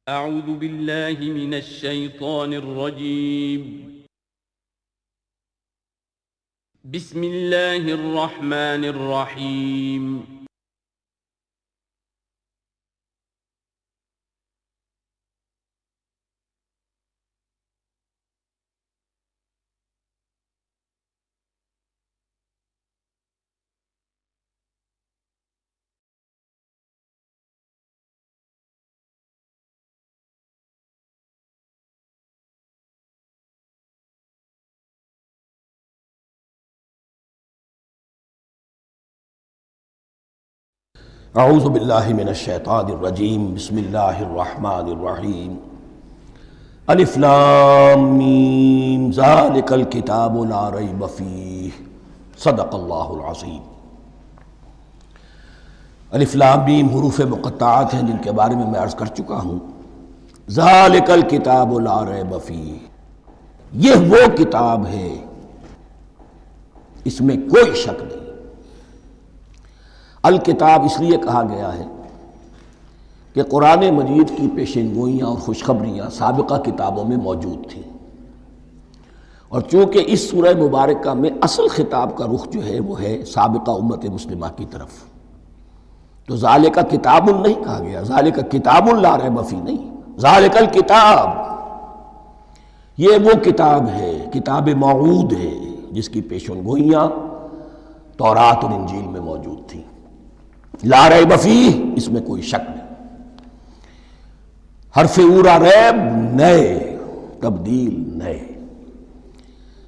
اعوذ باللہ من الشیطان الرجیم بسم اللہ الرحمن الرحیم اعوذ باللہ من الشیطان الرجیم بسم اللہ الرحمن الرحیم الف لام میم ذالک الکتاب لا ریب فیہ صدق اللہ العظیم۔ الف لام میم حروف مقطعات ہیں جن کے بارے میں عرض کر چکا ہوں۔ ذالک الکتاب لا ریب فیہ، یہ وہ کتاب ہے اس میں کوئی شک نہیں۔ الکتاب اس لیے کہا گیا ہے کہ قرآن مجید کی پیشین گوئیاں اور خوشخبریاں سابقہ کتابوں میں موجود تھیں، اور چونکہ اس سورہ مبارکہ میں اصل خطاب کا رخ جو ہے وہ ہے سابقہ امت مسلمہ کی طرف، تو ذالک کتاب نہیں کہا گیا، ذالک کتاب لا ریب فیہ نہیں، ذالک الکتاب یہ وہ کتاب ہے، کتاب موعود ہے جس کی پیشین گوئیاں تورات اور انجیل میں موجود تھیں۔ لا ریب فیہ، اس میں کوئی شک نہیں۔ حرف اورا ریب نئے، تبدیل نئے،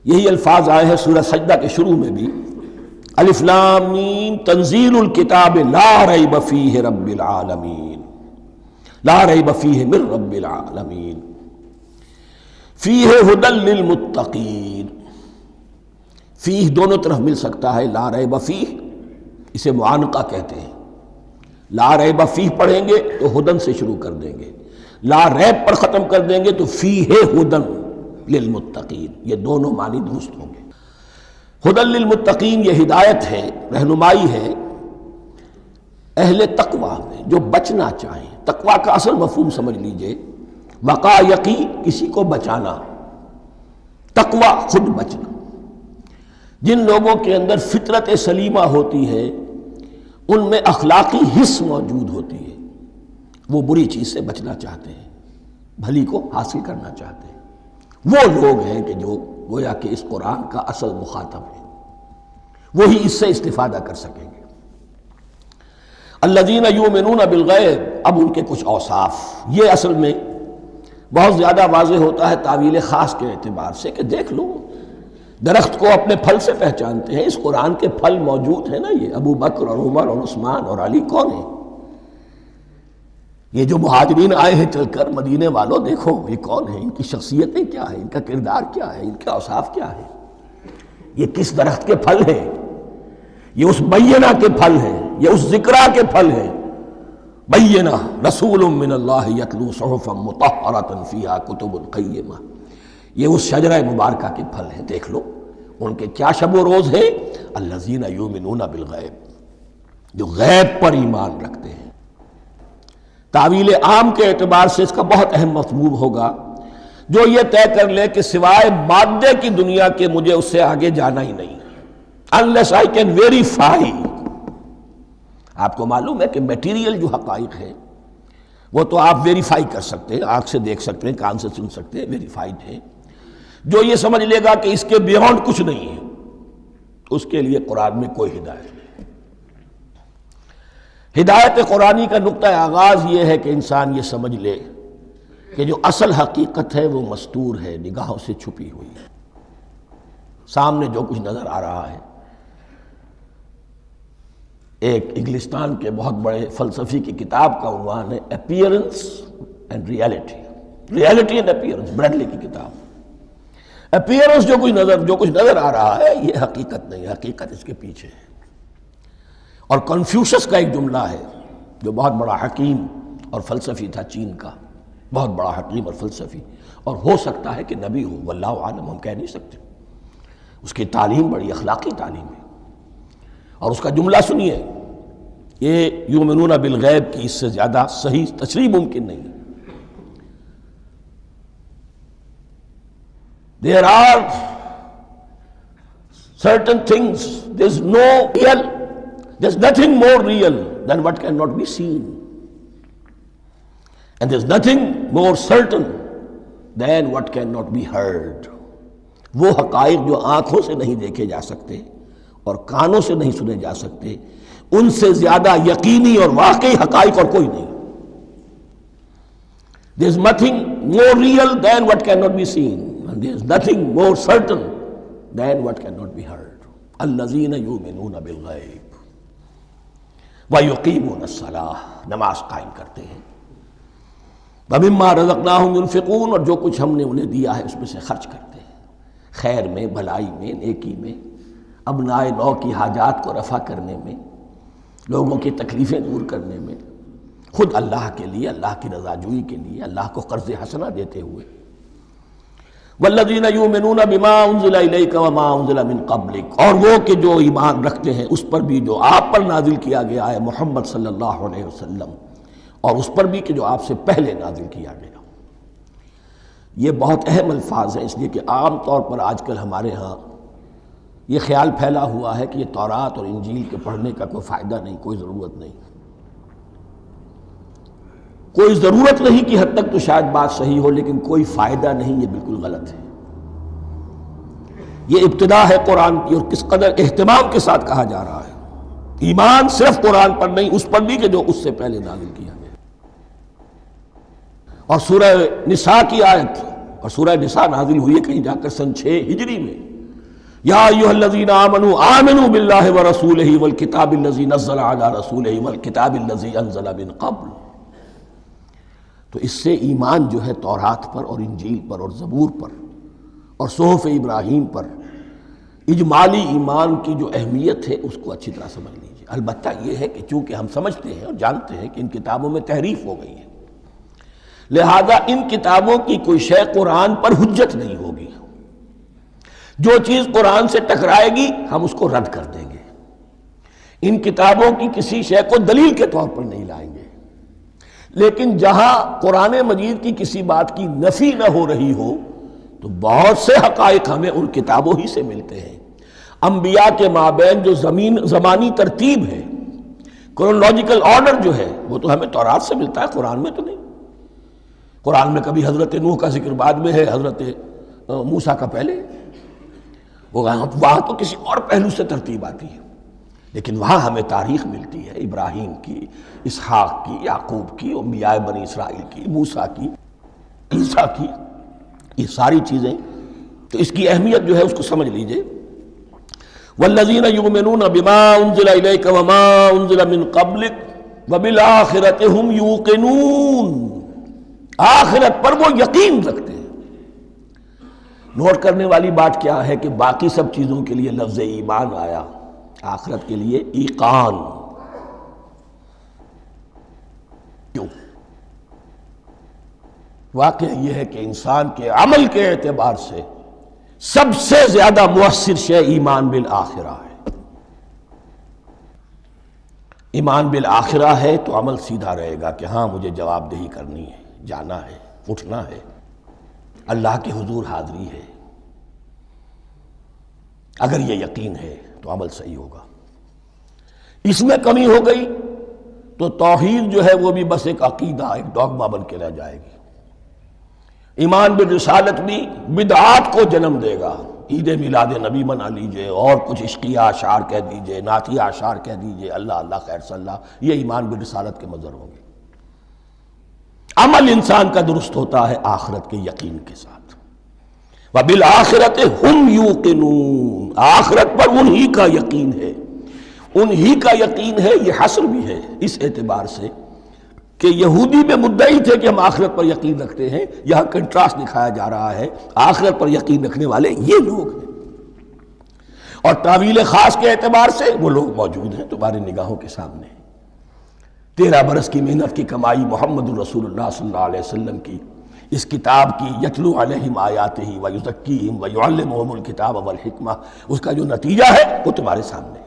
یہی الفاظ آئے ہیں سورہ سجدہ کے شروع میں بھی، الف لام میم تنزیل الکتاب لا ریب فیہ رب العالمین، لا ریب فیہ من رب العالمین، فیہ ھدی للمتقین۔ فیہ دونوں طرف مل سکتا ہے، لا ریب فیہ اسے معانقہ کہتے ہیں، لا ریب فیہ پڑھیں گے تو ہدن سے شروع کر دیں گے، لا ریب پر ختم کر دیں گے تو فیہ ہدن للمتقین، یہ دونوں معنی درست ہوں گے۔ ہدن للمتقین یہ ہدایت ہے، رہنمائی ہے اہل تقوی میں جو بچنا چاہیں۔ تقوی کا اصل مفہوم سمجھ لیجئے، وقا یقی کسی کو بچانا، تقوی خود بچنا۔ جن لوگوں کے اندر فطرت سلیمہ ہوتی ہے، ان میں اخلاقی حس موجود ہوتی ہے، وہ بری چیز سے بچنا چاہتے ہیں، بھلی کو حاصل کرنا چاہتے ہیں۔ وہ لوگ ہیں کہ جو گویا کہ اس قرآن کا اصل مخاطب ہے، وہی اس سے استفادہ کر سکیں گے۔ الذین یؤمنون بالغیب، اب ان کے کچھ اوصاف، یہ اصل میں بہت زیادہ واضح ہوتا ہے تعویل خاص کے اعتبار سے کہ دیکھ لو درخت کو اپنے پھل سے پہچانتے ہیں، اس قرآن کے پھل موجود ہیں نا، یہ ابو بکر اور عمر اور عثمان اور علی کون ہیں؟ یہ جو مہاجرین آئے ہیں چل کر، مدینے والوں دیکھو یہ کون ہیں، ان کی شخصیتیں کیا ہیں، ان کا کردار کیا ہے، ان کے اوصاف کیا ہے، یہ کس درخت کے پھل ہیں، یہ اس بینہ کے پھل ہیں، یہ اس ذکرہ کے پھل ہیں۔ بینہ رسول من اللہ یتلو صحفا مطہرۃ فیہا کتب قیمہ، یہ اس شجرہ مبارکہ کے پھل ہیں۔ دیکھ لو ان کے کیا شب و روز ہیں، الذین یؤمنون بالغیب، جو غیب پر ایمان رکھتے ہیں۔ تعویل عام کے اعتبار سے اس کا بہت اہم مفہوم ہوگا، جو یہ طے کر لے کہ سوائے مادے کی دنیا کے مجھے اس سے آگے جانا ہی نہیں، unless I can verify۔ آپ کو معلوم ہے کہ میٹیریل جو حقائق ہیں وہ تو آپ ویریفائی کر سکتے ہیں، آنکھ سے دیکھ سکتے ہیں، کان سے سن سکتے ہیں، ویریفائڈ ہیں۔ جو یہ سمجھ لے گا کہ اس کے بیونڈ کچھ نہیں ہے، اس کے لیے قرآن میں کوئی ہدایت نہیں۔ ہدایت قرآنی کا نقطہ آغاز یہ ہے کہ انسان یہ سمجھ لے کہ جو اصل حقیقت ہے وہ مستور ہے، نگاہوں سے چھپی ہوئی ہے۔ سامنے جو کچھ نظر آ رہا ہے، ایک انگلستان کے بہت بڑے فلسفی کی کتاب کا عنوان ہے appearance and reality, reality and appearance, Bradley کی کتاب۔ اپیئرنس جو کچھ نظر آ رہا ہے یہ حقیقت نہیں، حقیقت اس کے پیچھے ہے۔ اور کنفیوشس کا ایک جملہ ہے جو بہت بڑا حکیم اور فلسفی تھا، چین کا بہت بڑا حکیم اور فلسفی، اور ہو سکتا ہے کہ نبی ہو، واللہ عالم، ہم کہہ نہیں سکتے۔ اس کی تعلیم بڑی اخلاقی تعلیم ہے، اور اس کا جملہ سنیے، یہ یؤمنون بالغیب کی اس سے زیادہ صحیح تشریح ممکن نہیں ہے۔ There are certain things, there's nothing more real than what cannot be seen. And there's nothing more certain than what cannot be heard. وہ حقائق جو آنکھوں سے نہیں دیکھے جا سکتے اور کانوں سے نہیں سنے جا سکتے، ان سے زیادہ یقینی اور واقعی حقائق اور کوئی نہیں. There's nothing more real than what cannot be seen, and there's nothing more certain than what cannot be heard. الذین یؤمنون بالغیب ویقیمون الصلاۃ، نماز قائم کرتے ہیں. ومما رزقناہم ينفقون، اور جو کچھ ہم نے انہیں دیا ہے اس میں سے خرچ کرتے ہیں، خیر میں، بھلائی میں، نیکی میں، ابناء نو کی حاجات کو رفع کرنے میں، لوگوں کی تکلیفیں دور کرنے میں، خود اللہ کے لیے، اللہ کی رضا جوئی کے لیے، اللہ کو قرض حسنہ دیتے ہوئے. والذین یؤمنون بما انزل الیک وما انزل من قبلک، اور وہ کہ جو ایمان رکھتے ہیں اس پر بھی جو آپ پر نازل کیا گیا ہے محمد صلی اللہ علیہ وسلم، اور اس پر بھی کہ جو آپ سے پہلے نازل کیا گیا. یہ بہت اہم الفاظ ہیں، اس لیے کہ عام طور پر آج کل ہمارے ہاں یہ خیال پھیلا ہوا ہے کہ یہ تورات اور انجیل کے پڑھنے کا کوئی فائدہ نہیں، کوئی ضرورت نہیں. کوئی ضرورت نہیں کی حد تک تو شاید بات صحیح ہو، لیکن کوئی فائدہ نہیں، یہ بالکل غلط ہے. یہ ابتدا ہے قرآن کی، اور کس قدر اہتمام کے ساتھ کہا جا رہا ہے. ایمان صرف قرآن پر نہیں، اس پر بھی کہ جو اس سے پہلے نازل کیا گیا. اور سورہ نساء کی آیت، اور سورہ نساء نازل ہوئی ہے کہیں جا کر سن 6 ہجری میں. یا ایھا الذین آمنوا آمنوا باللہ ورسولہ والکتاب الذی نزل علی رسولہ والکتاب الذی انزل من قبل. تو اس سے ایمان جو ہے تورات پر اور انجیل پر اور زبور پر اور صحف ابراہیم پر، اجمالی ایمان کی جو اہمیت ہے اس کو اچھی طرح سمجھ لیجیے. البتہ یہ ہے کہ چونکہ ہم سمجھتے ہیں اور جانتے ہیں کہ ان کتابوں میں تحریف ہو گئی ہے، لہذا ان کتابوں کی کوئی شے قرآن پر حجت نہیں ہوگی. جو چیز قرآن سے ٹکرائے گی ہم اس کو رد کر دیں گے. ان کتابوں کی کسی شے کو دلیل کے طور پر نہیں لائیں گے. لیکن جہاں قرآن مجید کی کسی بات کی نفی نہ ہو رہی ہو تو بہت سے حقائق ہمیں ان کتابوں ہی سے ملتے ہیں. انبیاء کے مابین جو زمانی ترتیب ہے، کرونالوجیکل آرڈر جو ہے، وہ تو ہمیں تورات سے ملتا ہے، قرآن میں تو نہیں. قرآن میں کبھی حضرت نوح کا ذکر بعد میں ہے، حضرت موسیٰ کا پہلے. وہاں تو کسی اور پہلو سے ترتیب آتی ہے، لیکن وہاں ہمیں تاریخ ملتی ہے ابراہیم کی، اسحاق کی، یعقوب کی، انبیاء بنی اسرائیل کی، موسیٰ کی، عیسیٰ کی. یہ ساری چیزیں تو اس کی اہمیت جو ہے اس کو سمجھ لیجئے. والذین یؤمنون بما انزل الیک وما انزل من قبلک وبالآخرۃ ھم یوقنون، آخرت پر وہ یقین رکھتے ہیں. نوٹ کرنے والی بات کیا ہے کہ باقی سب چیزوں کے لیے لفظ ایمان آیا، آخرت کے لیے ایقان. کیوں؟ واقعہ یہ ہے کہ انسان کے عمل کے اعتبار سے سب سے زیادہ مؤثر شے ایمان بالآخرہ ہے. ایمان بالآخرہ ہے تو عمل سیدھا رہے گا کہ ہاں مجھے جواب دہی کرنی ہے، جانا ہے، اٹھنا ہے، اللہ کے حضور حاضری ہے. اگر یہ یقین ہے تو عمل صحیح ہوگا. اس میں کمی ہو گئی تو توحید جو ہے وہ بھی بس ایک عقیدہ، ایک ڈوگما بن کے رہ جائے گی. ایمان بالرسالت بھی بدعات کو جنم دے گا. عید میلاد نبی منا لیجئے، اور کچھ عشقیہ اشعار کہہ دیجئے، نعتیہ اشعار کہہ دیجئے، اللہ اللہ خیر صلی اللہ، یہ ایمان بالرسالت کے مظہر ہوں گے. عمل انسان کا درست ہوتا ہے آخرت کے یقین کے ساتھ. وبالآخرۃ ھم یوقنون، آخرت پر انہی کا یقین ہے، انہی کا یقین ہے. یہ حصر بھی ہے اس اعتبار سے کہ یہودی میں مدعی تھے کہ ہم آخرت پر یقین رکھتے ہیں، یہاں کنٹراسٹ دکھایا جا رہا ہے، آخرت پر یقین رکھنے والے یہ لوگ ہیں. اور تعویل خاص کے اعتبار سے وہ لوگ موجود ہیں تمہاری نگاہوں کے سامنے. 13 برس کی محنت کی کمائی محمد الرسول اللہ صلی اللہ علیہ وسلم کی اس کتاب کی، یتلو علیہم آیاتہ ویزکیہم ویعلمہم الکتاب والحکمہ، اس کا جو نتیجہ ہے وہ تمہارے سامنے.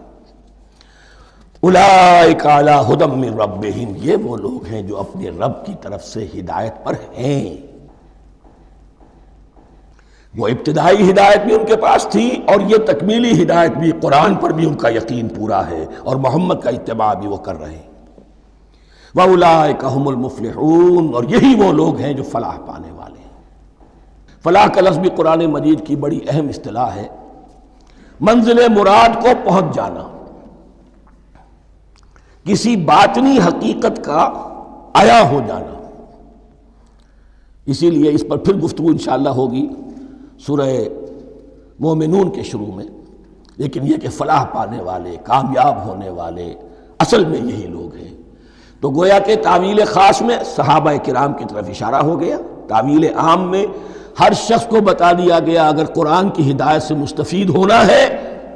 اولئک علی ھدی من ربہم، یہ وہ لوگ ہیں جو اپنے رب کی طرف سے ہدایت پر ہیں. وہ ابتدائی ہدایت بھی ان کے پاس تھی اور یہ تکمیلی ہدایت بھی، قرآن پر بھی ان کا یقین پورا ہے اور محمد کا اتباع بھی وہ کر رہے ہیں۔ وَأُولَٰئِكَ هُمُ الْمُفْلِحُونَ، اور یہی وہ لوگ ہیں جو فلاح پانے والے ہیں۔ فلاح کا لفظ بھی قرآن مجید کی بڑی اہم اصطلاح ہے، منزل مراد کو پہنچ جانا، کسی باطنی حقیقت کا عیا ہو جانا۔ اسی لیے اس پر پھر گفتگو انشاءاللہ ہوگی سورہ مومنون کے شروع میں، لیکن یہ کہ فلاح پانے والے، کامیاب ہونے والے اصل میں یہی لوگ ہیں۔ تو گویا کہ تعویل خاص میں صحابہ کرام کی طرف اشارہ ہو گیا، تعویل عام میں ہر شخص کو بتا دیا گیا اگر قرآن کی ہدایت سے مستفید ہونا ہے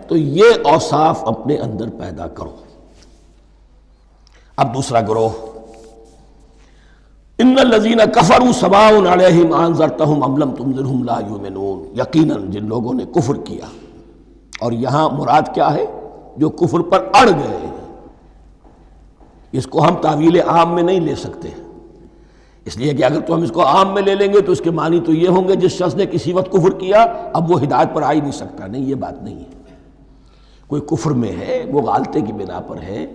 تو یہ اوصاف اپنے اندر پیدا کرو۔ اب دوسرا گروہ، ان الذین کفروا سواء علیہم انذرتہم ام لم تنذرہم لا یؤمنون، یقیناً جن لوگوں نے کفر کیا، اور یہاں مراد کیا ہے؟ جو کفر پر اڑ گئے ہیں۔ اس کو ہم تعویل عام میں نہیں لے سکتے، اس لیے کہ اگر تو ہم اس کو عام میں لے لیں گے تو اس کے معنی تو یہ ہوں گے جس شخص نے کسی وقت کفر کیا اب وہ ہدایت پر آ ہی نہیں سکتا۔ نہیں، یہ بات نہیں ہے۔ کوئی کفر میں ہے، وہ غالطے کی بنا پر ہے،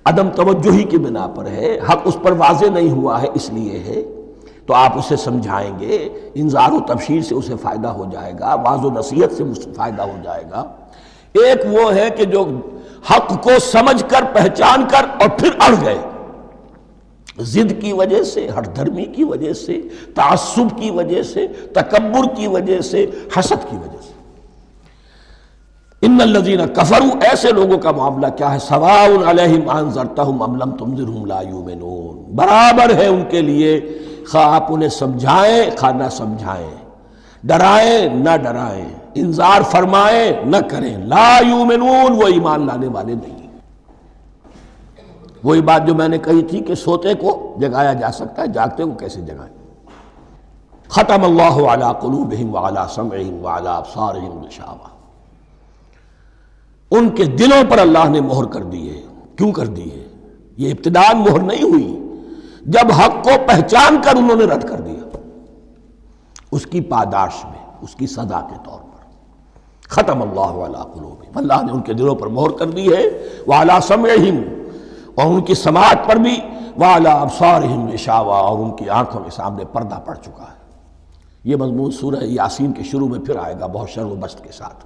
عدم توجہی کی بنا پر ہے، حق اس پر واضح نہیں ہوا ہے اس لیے ہے، تو آپ اسے سمجھائیں گے، انذار و تبشیر سے اسے فائدہ ہو جائے گا، واعظ و نصیحت سے فائدہ ہو جائے گا۔ ایک وہ ہے کہ جو حق کو سمجھ کر، پہچان کر اور پھر اڑ گئے، ضد کی وجہ سے، ہٹ دھرمی کی وجہ سے، تعصب کی وجہ سے، تکبر کی وجہ سے، حسد کی وجہ سے۔ ان الذین کفروا، ایسے لوگوں کا معاملہ کیا ہے؟ سواء علیہم انذرتہم ام لم تنذرہم لا یؤمنون، برابر ہے ان کے لیے، خواہ آپ انہیں سمجھائیں خواہ نہ سمجھائیں، ڈرائیں نہ ڈرائیں، انذار فرمائیں نہ کریں، لا یؤمنون، وہ ایمان لانے والے نہیں۔ وہی بات جو میں نے کہی تھی کہ سوتے کو جگایا جا سکتا ہے، جاگتے کو کیسے جگائیں؟ ختم اللہ علی قلوبہم وعلی سمعہم وعلی ابصارہم غشاوہ، ان کے دلوں پر اللہ نے مہر کر دی ہے۔ کیوں کر دی ہے؟ یہ ابتداءً مہر نہیں ہوئی، جب حق کو پہچان کر انہوں نے رد کر دیا، اس کی پاداش میں، اس کی سزا کے طور پر۔ ختم اللہ علی قلوبہم، اللہ نے ان کے دلوں پر مہر کر دی ہے، وعلی سمعہم، اور ان کی سماعت پر بھی، وعلی ابصارہم غشاوہ، اور ان کی آنکھوں کے سامنے پردہ پڑ چکا ہے۔ یہ مضمون سورہ یاسین کے شروع میں پھر آئے گا بہت شر و بست کے ساتھ۔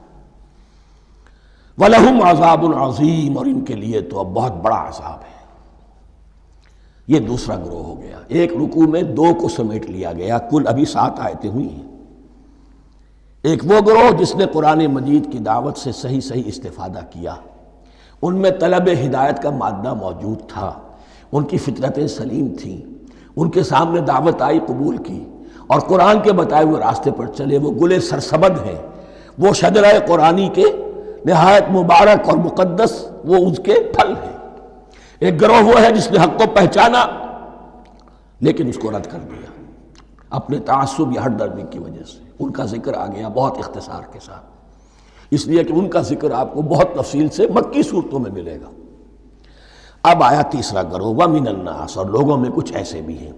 وَلَهُمْ عَذَابٌ عَظِيمٌ، اور ان کے لیے تو اب بہت بڑا عذاب ہے۔ یہ دوسرا گروہ ہو گیا، ایک رکوع میں دو کو سمیٹ لیا گیا، کل ابھی 7 آیتیں ہوئی ہیں۔ ایک وہ گروہ جس نے قرآن مجید کی دعوت سے صحیح استفادہ کیا، ان میں طلب ہدایت کا مادہ موجود تھا، ان کی فطرتیں سلیم تھیں، ان کے سامنے دعوت آئی، قبول کی، اور قرآن کے بتائے ہوئے راستے پر چلے۔ وہ گلے سرسبد ہیں، وہ شجرہ قرآنی کے نہایت مبارک اور مقدس، وہ اس کے پھل ہیں۔ ایک گروہ وہ ہے جس نے حق کو پہچانا لیکن اس کو رد کر دیا اپنے تعصب یا ہٹ درمی کی وجہ سے۔ ان کا ذکر آ گیا بہت اختصار کے ساتھ، اس لیے کہ ان کا ذکر آپ کو بہت تفصیل سے مکی صورتوں میں ملے گا۔ اب آیا تیسرا گروہ، وَمِنَ النَّاسِ، اور لوگوں میں کچھ ایسے بھی ہیں،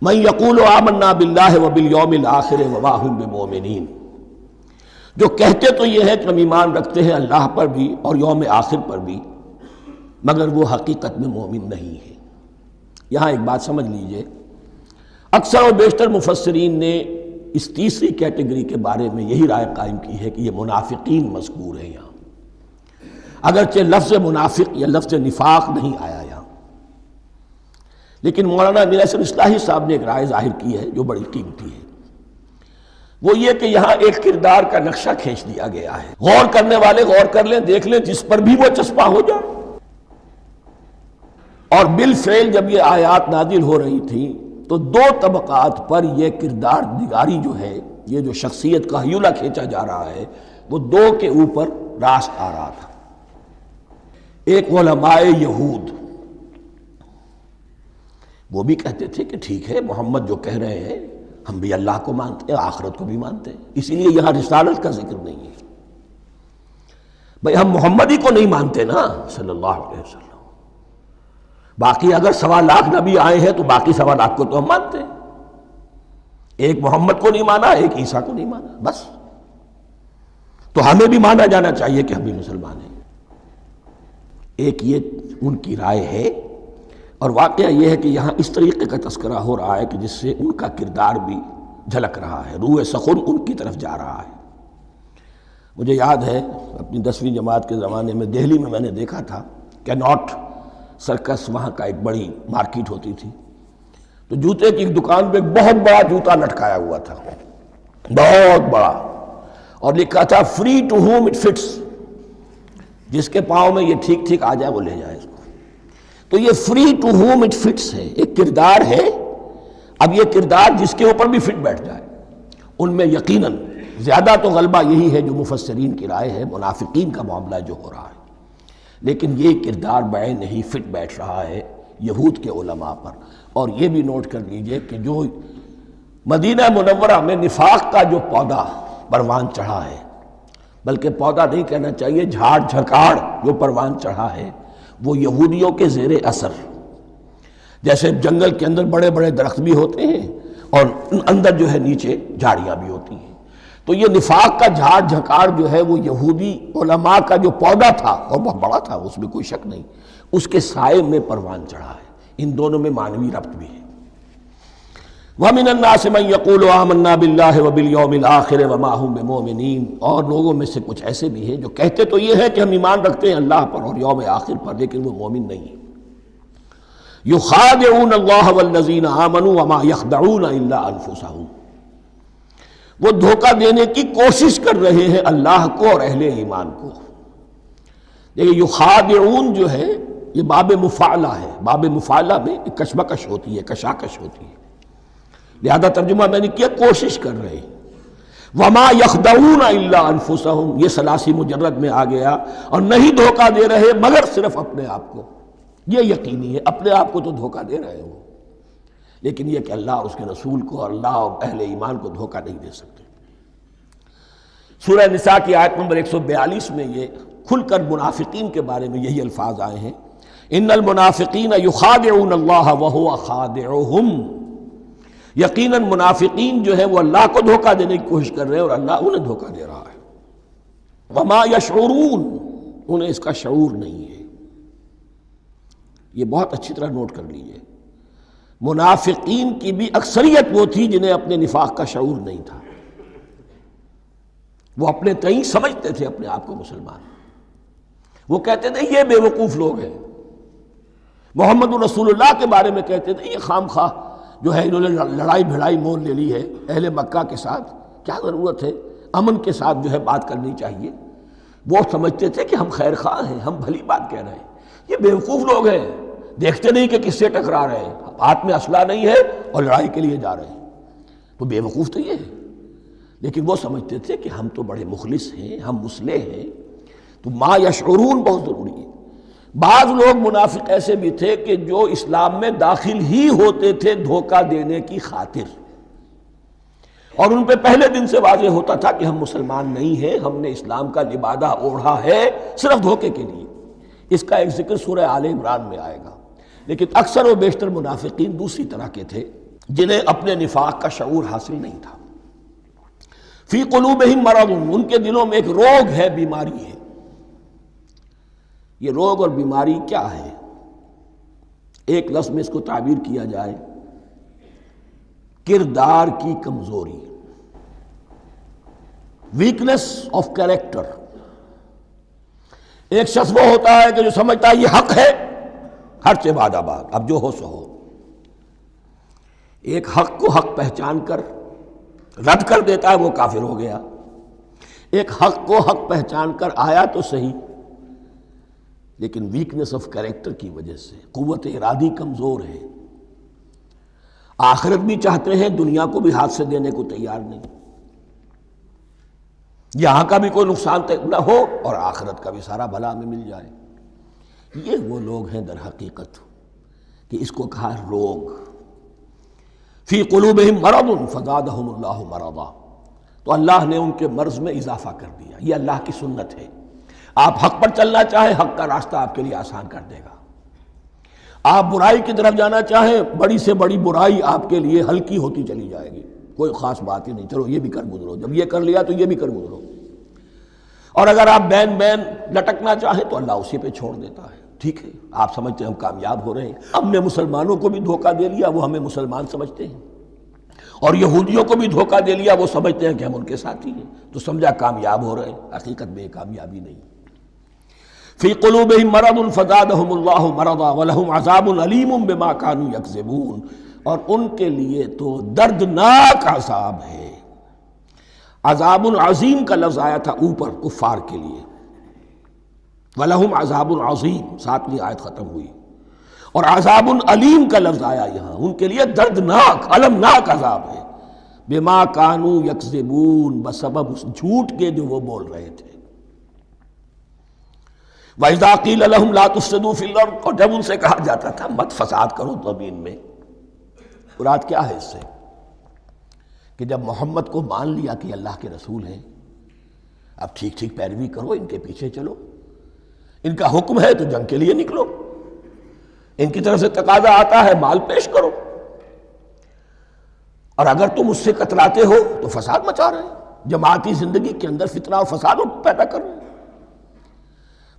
مَن يَقُولُ آمَنَّا بِاللَّهِ وَبِالْيَوْمِ الْآخِرِ وَمَا هُم بِمُؤْمِنِينَ، جو کہتے تو یہ ہے کہ ہم ایمان رکھتے ہیں اللہ پر بھی اور یوم آخر پر بھی، مگر وہ حقیقت میں مومن نہیں ہے۔ یہاں ایک بات سمجھ لیجئے، اکثر اور بیشتر مفسرین نے اس تیسری کیٹیگری کے بارے میں یہی رائے قائم کی ہے کہ یہ منافقین مذکور ہیں یہاں، اگرچہ لفظ منافق یا لفظ نفاق نہیں آیا یہاں، لیکن مولانا امیر احسن اصلاحی صاحب نے ایک رائے ظاہر کی ہے جو بڑی قیمتی ہے، وہ یہ کہ یہاں ایک کردار کا نقشہ کھینچ دیا گیا ہے۔ غور کرنے والے غور کر لیں، دیکھ لیں، جس پر بھی وہ چسپاں ہو جائے۔ اور بالفعل جب یہ آیات نازل ہو رہی تھیں تو دو طبقات پر یہ کردار نگاری جو ہے، یہ جو شخصیت کا ہیولہ کھینچا جا رہا ہے، وہ دو کے اوپر راست آ رہا تھا۔ ایک علماء یہود، وہ بھی کہتے تھے کہ ٹھیک ہے محمد جو کہہ رہے ہیں، ہم بھی اللہ کو مانتے ہیں، آخرت کو بھی مانتے ہیں، اسی لیے یہاں رسالت کا ذکر نہیں ہے۔ بھئی ہم محمد ہی کو نہیں مانتے نا صلی اللہ علیہ وسلم، باقی اگر 1.25 لاکھ نبی آئے ہیں تو باقی 1.25 لاکھ کو تو ہم مانتے ہیں۔ ایک محمد کو نہیں مانا، ایک عیسیٰ کو نہیں مانا، بس۔ تو ہمیں بھی مانا جانا چاہیے کہ ہم بھی مسلمان ہیں۔ ایک یہ ان کی رائے ہے، اور واقعہ یہ ہے کہ یہاں اس طریقے کا تذکرہ ہو رہا ہے کہ جس سے ان کا کردار بھی جھلک رہا ہے، روح سخن ان کی طرف جا رہا ہے۔ مجھے یاد ہے اپنی 10ویں جماعت کے زمانے میں دہلی میں نے دیکھا تھا کہ ناٹ سرکس، وہاں کا ایک بڑی مارکیٹ ہوتی تھی، تو جوتے کی ایک دکان پہ ایک بہت بڑا جوتا لٹکایا ہوا تھا، بہت بڑا، اور لکھا تھا free to home it fits, جس کے پاؤں میں یہ ٹھیک ٹھیک آ جائے وہ لے جائے اس کو۔ تو یہ free to home it fits ہے، ایک کردار ہے۔ اب یہ کردار جس کے اوپر بھی فٹ بیٹھ جائے، ان میں یقیناً زیادہ تو غلبہ یہی ہے جو مفسرین کی رائے ہے، منافقین کا معاملہ جو ہو رہا ہے، لیکن یہ کردار بعین نہیں فٹ بیٹھ رہا ہے یہود کے علماء پر۔ اور یہ بھی نوٹ کر لیجئے کہ جو مدینہ منورہ میں نفاق کا جو پودا پروان چڑھا ہے، بلکہ پودا نہیں کہنا چاہیے، جھاڑ جھکاڑ جو پروان چڑھا ہے، وہ یہودیوں کے زیر اثر، جیسے جنگل کے اندر بڑے بڑے درخت بھی ہوتے ہیں اور اندر جو ہے نیچے جھاڑیاں بھی ہوتی ہیں، تو یہ نفاق کا جھاڑ جھکاڑ جو ہے وہ یہودی علماء کا جو پودا تھا، اور بہت بڑا تھا، اس میں کوئی شک نہیں، اس کے سائے میں پروان چڑھا ہے۔ ان دونوں میں معنوی ربط بھی ہے۔ وَمِنَ النَّاسِ مَن يَقُولُ آمَنَّا بِاللَّهِ وَبِالْيَوْمِ الْآخِرِ وَمَا هُم بِمُؤْمِنِينَ، اور لوگوں میں سے کچھ ایسے بھی ہیں جو کہتے تو یہ ہے کہ ہم ایمان رکھتے ہیں اللہ پر اور یوم آخر پر، لیکن وہ مومن نہیں ہیں۔ يُخَادِعُونَ اللَّهَ وَالَّذِينَ آمَنُوا وَمَا يَخْدَعُونَ إِلَّا أَنفُسَهُمْ، وہ دھوکہ دینے کی کوشش کر رہے ہیں اللہ کو اور اہل ایمان کو۔ دیکھیں یخادعون جو ہے یہ باب مفعلہ ہے، باب مفعلہ میں کشمکش ہوتی ہے، کشاکش ہوتی ہے، لہذا ترجمہ میں نے کیا کوشش کر رہے ہیں۔ وما یخدعون الا انفسهم، یہ ثلاثی مجرد میں آ گیا، اور نہیں دھوکہ دے رہے مگر صرف اپنے آپ کو۔ یہ یقینی ہے اپنے آپ کو تو دھوکہ دے رہے ہو، لیکن یہ کہ اللہ اور اس کے رسول کو اور اللہ اور اہل ایمان کو دھوکہ نہیں دے سکتے۔ سورہ نساء کی آیت نمبر 142 میں یہ کھل کر منافقین کے بارے میں یہی الفاظ آئے ہیں، ان المنافقین یخادعون اللہ وہو خادعہم، یقیناً منافقین جو ہے وہ اللہ کو دھوکہ دینے کی کوشش کر رہے ہیں اور اللہ انہیں دھوکہ دے رہا ہے۔ وما یشعرون، انہیں اس کا شعور نہیں ہے۔ یہ بہت اچھی طرح نوٹ کر لیجئے، منافقین کی بھی اکثریت وہ تھی جنہیں اپنے نفاق کا شعور نہیں تھا، وہ اپنے تئیں سمجھتے تھے اپنے آپ کو مسلمان، وہ کہتے تھے یہ بے وقوف لوگ ہیں، محمد رسول اللہ کے بارے میں کہتے تھے یہ خام خواہ جو ہے انہوں نے لڑائی بھڑائی مول لے لی ہے اہل مکہ کے ساتھ، کیا ضرورت ہے، امن کے ساتھ جو ہے بات کرنی چاہیے۔ وہ سمجھتے تھے کہ ہم خیر خواہ ہیں، ہم بھلی بات کہہ رہے ہیں، یہ بیوقوف لوگ ہیں، دیکھتے نہیں کہ کس سے ٹکرا رہے ہیں، ہاتھ میں اسلحہ نہیں ہے اور لڑائی کے لیے جا رہے ہیں، تو بیوقوف تو یہ ہے۔ لیکن وہ سمجھتے تھے کہ ہم تو بڑے مخلص ہیں، ہم مصلح ہیں۔ تو ما یشعرون بہت ضروری ہے۔ بعض لوگ منافق ایسے بھی تھے کہ جو اسلام میں داخل ہی ہوتے تھے دھوکہ دینے کی خاطر، اور ان پہ پہلے دن سے واضح ہوتا تھا کہ ہم مسلمان نہیں ہیں، ہم نے اسلام کا لبادہ اوڑھا ہے صرف دھوکے کے لیے۔ اس کا ایک ذکر سورہ آل عمران میں آئے گا، لیکن اکثر و بیشتر منافقین دوسری طرح کے تھے جنہیں اپنے نفاق کا شعور حاصل نہیں تھا۔ فی قلوبہم مرض، ان کے دلوں میں ایک روگ ہے، بیماری ہے۔ یہ روگ اور بیماری کیا ہے؟ ایک لفظ میں اس کو تعبیر کیا جائے، کردار کی کمزوری، ویکنس آف کیریکٹر۔ ایک شخص وہ ہوتا ہے کہ جو سمجھتا ہے یہ حق ہے، ہر سے بعد آباد، اب جو ہو سو ہو۔ ایک حق کو حق پہچان کر رد کر دیتا ہے، وہ کافر ہو گیا۔ ایک حق کو حق پہچان کر آیا تو صحیح، لیکن ویکنس آف کیریکٹر کی وجہ سے قوت ارادی کمزور ہے، آخرت بھی چاہتے ہیں، دنیا کو بھی ہاتھ سے دینے کو تیار نہیں، یہاں کا بھی کوئی نقصان نہ ہو اور آخرت کا بھی سارا بھلا ہمیں مل جائے۔ یہ وہ لوگ ہیں در حقیقت کہ اس کو کہا روگ۔ فی قلوبہم مرض فزادہم اللہ مرضا، تو اللہ نے ان کے مرض میں اضافہ کر دیا۔ یہ اللہ کی سنت ہے، آپ حق پر چلنا چاہیں حق کا راستہ آپ کے لیے آسان کر دے گا، آپ برائی کی طرف جانا چاہیں بڑی سے بڑی برائی آپ کے لیے ہلکی ہوتی چلی جائے گی۔ کوئی خاص بات ہی نہیں، چلو یہ بھی کر گزرو، جب یہ کر لیا تو یہ بھی کر گزرو۔ اور اگر آپ بین بین لٹکنا چاہیں تو اللہ اسی پہ چھوڑ دیتا ہے۔ ٹھیک ہے، آپ سمجھتے ہیں ہم کامیاب ہو رہے ہیں، ہم نے مسلمانوں کو بھی دھوکہ دے لیا، وہ ہمیں مسلمان سمجھتے ہیں، اور یہودیوں کو بھی دھوکہ دے لیا، وہ سمجھتے ہیں کہ ہم ان کے ساتھی ہیں، تو سمجھا کامیاب ہو رہے ہیں، حقیقت میں کامیابی نہیں۔ فی قلوبہم مرض فزادہم اللہ مرضا ولہم عذاب علیم بما کانوا یکذبون، اور ان کے لیے تو دردناک عذاب ہے۔ عذاب عظیم کا لفظ آیا تھا اوپر کفار کے لیے، وَلَهُمْ عَذَابٌ عَظِيمٌ، 7ویں آیت ختم ہوئی، اور عذاب علیم کا لفظ آیا یہاں، ان کے لیے دردناک المناک عذاب ہے، بما کانوا یکذبون، بسبب اس جھوٹ کے جو وہ بول رہے تھے۔ وَإِذَا قِيلَ لَهُمْ لَا تُفْسِدُوا فِي الْأَرْضِ، اور جب ان سے کہا جاتا تھا مت فساد کرو زمین میں، مراد کیا ہے اس سے؟ کہ جب محمد کو مان لیا کہ اللہ کے رسول ہیں، اب ٹھیک ٹھیک پیروی کرو، ان کے پیچھے چلو، ان کا حکم ہے تو جنگ کے لیے نکلو، ان کی طرف سے تقاضا آتا ہے مال پیش کرو، اور اگر تم اس سے کتراتے ہو تو فساد مچا رہے ہیں، جماعتی زندگی کے اندر فتنہ اور فساد پیدا کر رہے ہیں۔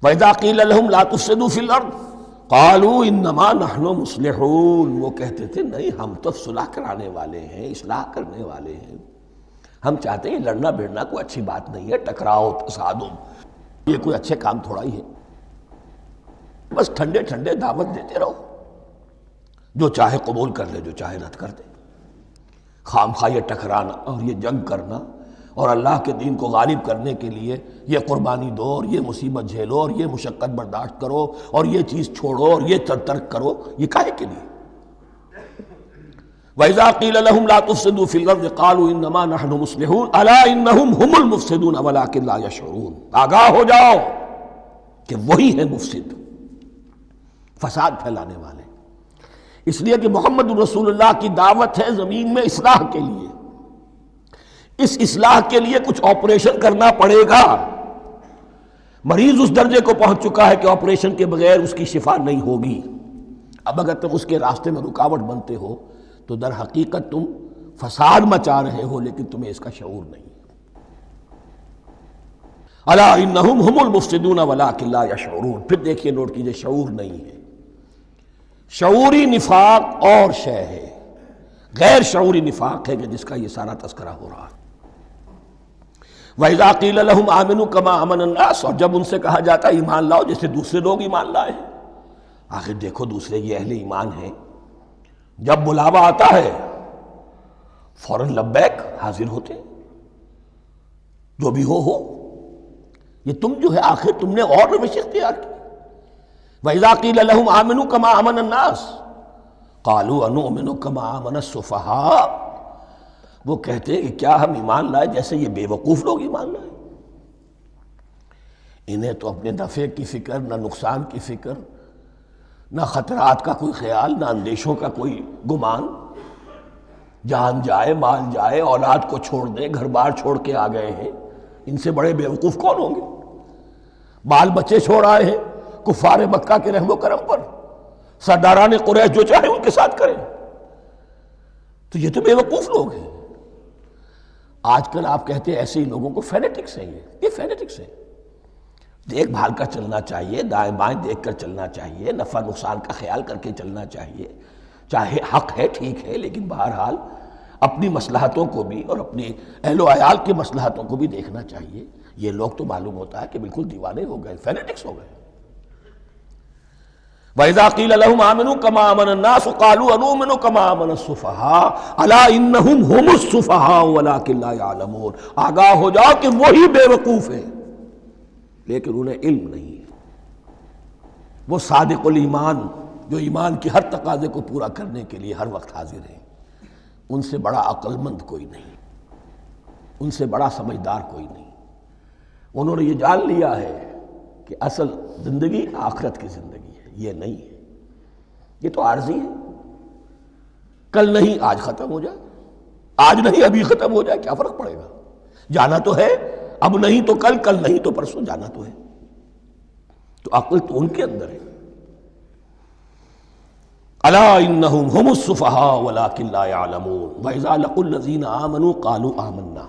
وَإِذَا قِيلَ لَهُمْ لَا تُفْسِدُوا فِي الْأَرْضِ قَالُوا إِنَّمَا نَحْنُ مُصْلِحُونَ، وہ کہتے تھے نہیں ہم تو صلح کرانے والے ہیں، اصلاح کرنے والے ہیں، ہم چاہتے ہیں لڑنا بھیڑنا کوئی اچھی بات نہیں ہے، ٹکراؤ تصادم یہ کوئی اچھے کام تھوڑا ہی ہے، بس ٹھنڈے ٹھنڈے دعوت دیتے رہو، جو چاہے قبول کر لے، جو چاہے رد کر دے۔ خام خواہ یہ ٹکرانا اور یہ جنگ کرنا اور اللہ کے دین کو غالب کرنے کے لیے یہ قربانی دو اور یہ مصیبت جھیلو اور یہ مشقت برداشت کرو اور یہ چیز چھوڑو اور یہ ترک کرو، یہ کاہے کے لیے؟ وَإِذَا قِيلَ لَهُمْ لَا تُفْسِدُوا فِي الْأَرْضِ قَالُوا إِنَّمَا نَحْنُ مُصْلِحُونَ أَلَا إِنَّهُمْ هُمُ الْمُفْسِدُونَ وَلَٰكِن لَا يَشْعُرُونَ، آگاہ ہو جاؤ کہ وہی ہے مفسد، فساد پھیلانے والے۔ اس لیے کہ محمد رسول اللہ کی دعوت ہے زمین میں اصلاح کے لیے، اس اصلاح کے لیے کچھ آپریشن کرنا پڑے گا۔ مریض اس درجے کو پہنچ چکا ہے کہ آپریشن کے بغیر اس کی شفا نہیں ہوگی، اب اگر تم اس کے راستے میں رکاوٹ بنتے ہو تو در حقیقت تم فساد مچا رہے ہو، لیکن تمہیں اس کا شعور نہیں۔ الا انہم ہم المفسدون ولکن لا یشعرون، پھر دیکھیے نوٹ کیجئے، شعور نہیں ہے۔ شعوری نفاق اور شے ہے، غیر شعوری نفاق ہے کہ جس کا یہ سارا تذکرہ ہو رہا ہے۔ وَإِذَا قِيلَ لَهُمْ آمِنُوا كَمَا آمَنَ النَّاسُ، اور جب ان سے کہا جاتا ہے ایمان لاؤ جیسے دوسرے لوگ ایمان لائے ہیں۔ آخر دیکھو دوسرے یہ اہل ایمان ہیں، جب بلاوا آتا ہے فوراً لبیک حاضر ہوتے، جو بھی ہو۔ یہ تم جو ہے آخر تم نے اور روش اختیار کی۔ وَإِذَا قِيلَ لَهُمْ آمِنُوا كَمَا آمَنَ النَّاسُ قَالُوا أَنُؤْمِنُ كَمَا آمَنَ السُّفَهَاءُ، وہ کہتے ہیں کہ کیا ہم ایمان لائے جیسے یہ بے وقوف لوگ ایمان لائے؟ انہیں تو اپنے نفع کی فکر، نہ نقصان کی فکر، نہ خطرات کا کوئی خیال، نہ اندیشوں کا کوئی گمان، جان جائے مال جائے، اولاد کو چھوڑ دیں، گھر بار چھوڑ کے آ گئے ہیں، ان سے بڑے بے وقوف کون ہوں گے؟ بال بچے چھوڑ آئے ہیں کفار مکہ کے رحم و کرم پر، سرداران قریش جو چاہے ان کے ساتھ کریں، تو یہ تو بے وقوف لوگ ہیں۔ آج کل آپ کہتے ہیں ایسے ہی لوگوں کو فینیٹکس ہیں، یہ فینیٹکس ہیں۔ دیکھ بھال کر چلنا چاہیے، دائیں بائیں دیکھ کر چلنا چاہیے، نفع نقصان کا خیال کر کے چلنا چاہیے، چاہے حق ہے ٹھیک ہے، لیکن بہرحال اپنی مصلحتوں کو بھی اور اپنی اہل و عیال کی مصلحتوں کو بھی دیکھنا چاہیے۔ یہ لوگ تو معلوم ہوتا ہے کہ بالکل دیوانے ہو گئے، فینیٹکس ہو گئے۔ وَإِذَا قِيلَ لَهُمْ آمِنُوا كَمَا آمَنَ النَّاسُ قَالُوا أَنُؤْمِنُ كَمَا آمَنَ السُّفَهَاءُ أَلَا إِنَّهُمْ هُمُ السُّفَهَاءُ وَلَٰكِن لَا يَعْلَمُونَ، آگاہ ہو جاؤ کہ وہی بے وقوف ہیں لیکن انہیں علم نہیں ہے۔ وہ صادق الایمان جو ایمان کی ہر تقاضے کو پورا کرنے کے لیے ہر وقت حاضر ہیں، ان سے بڑا عقل مند کوئی نہیں، ان سے بڑا سمجھدار کوئی نہیں۔ انہوں نے یہ جان لیا ہے کہ اصل زندگی آخرت کی زندگی ہے، یہ نہیں ہے، یہ تو عارضی ہے، کل نہیں آج ختم ہو جائے، آج نہیں ابھی ختم ہو جائے، کیا فرق پڑے گا؟ جانا تو ہے، اب نہیں تو کل، کل نہیں تو پرسوں، جانا تو ہے۔ تو عقل تو ان کے اندر ہے۔ الا انہم هم السفہاء ولکن لا یعلمون واذا لقوا الذین آمنوا قالوا آمنا،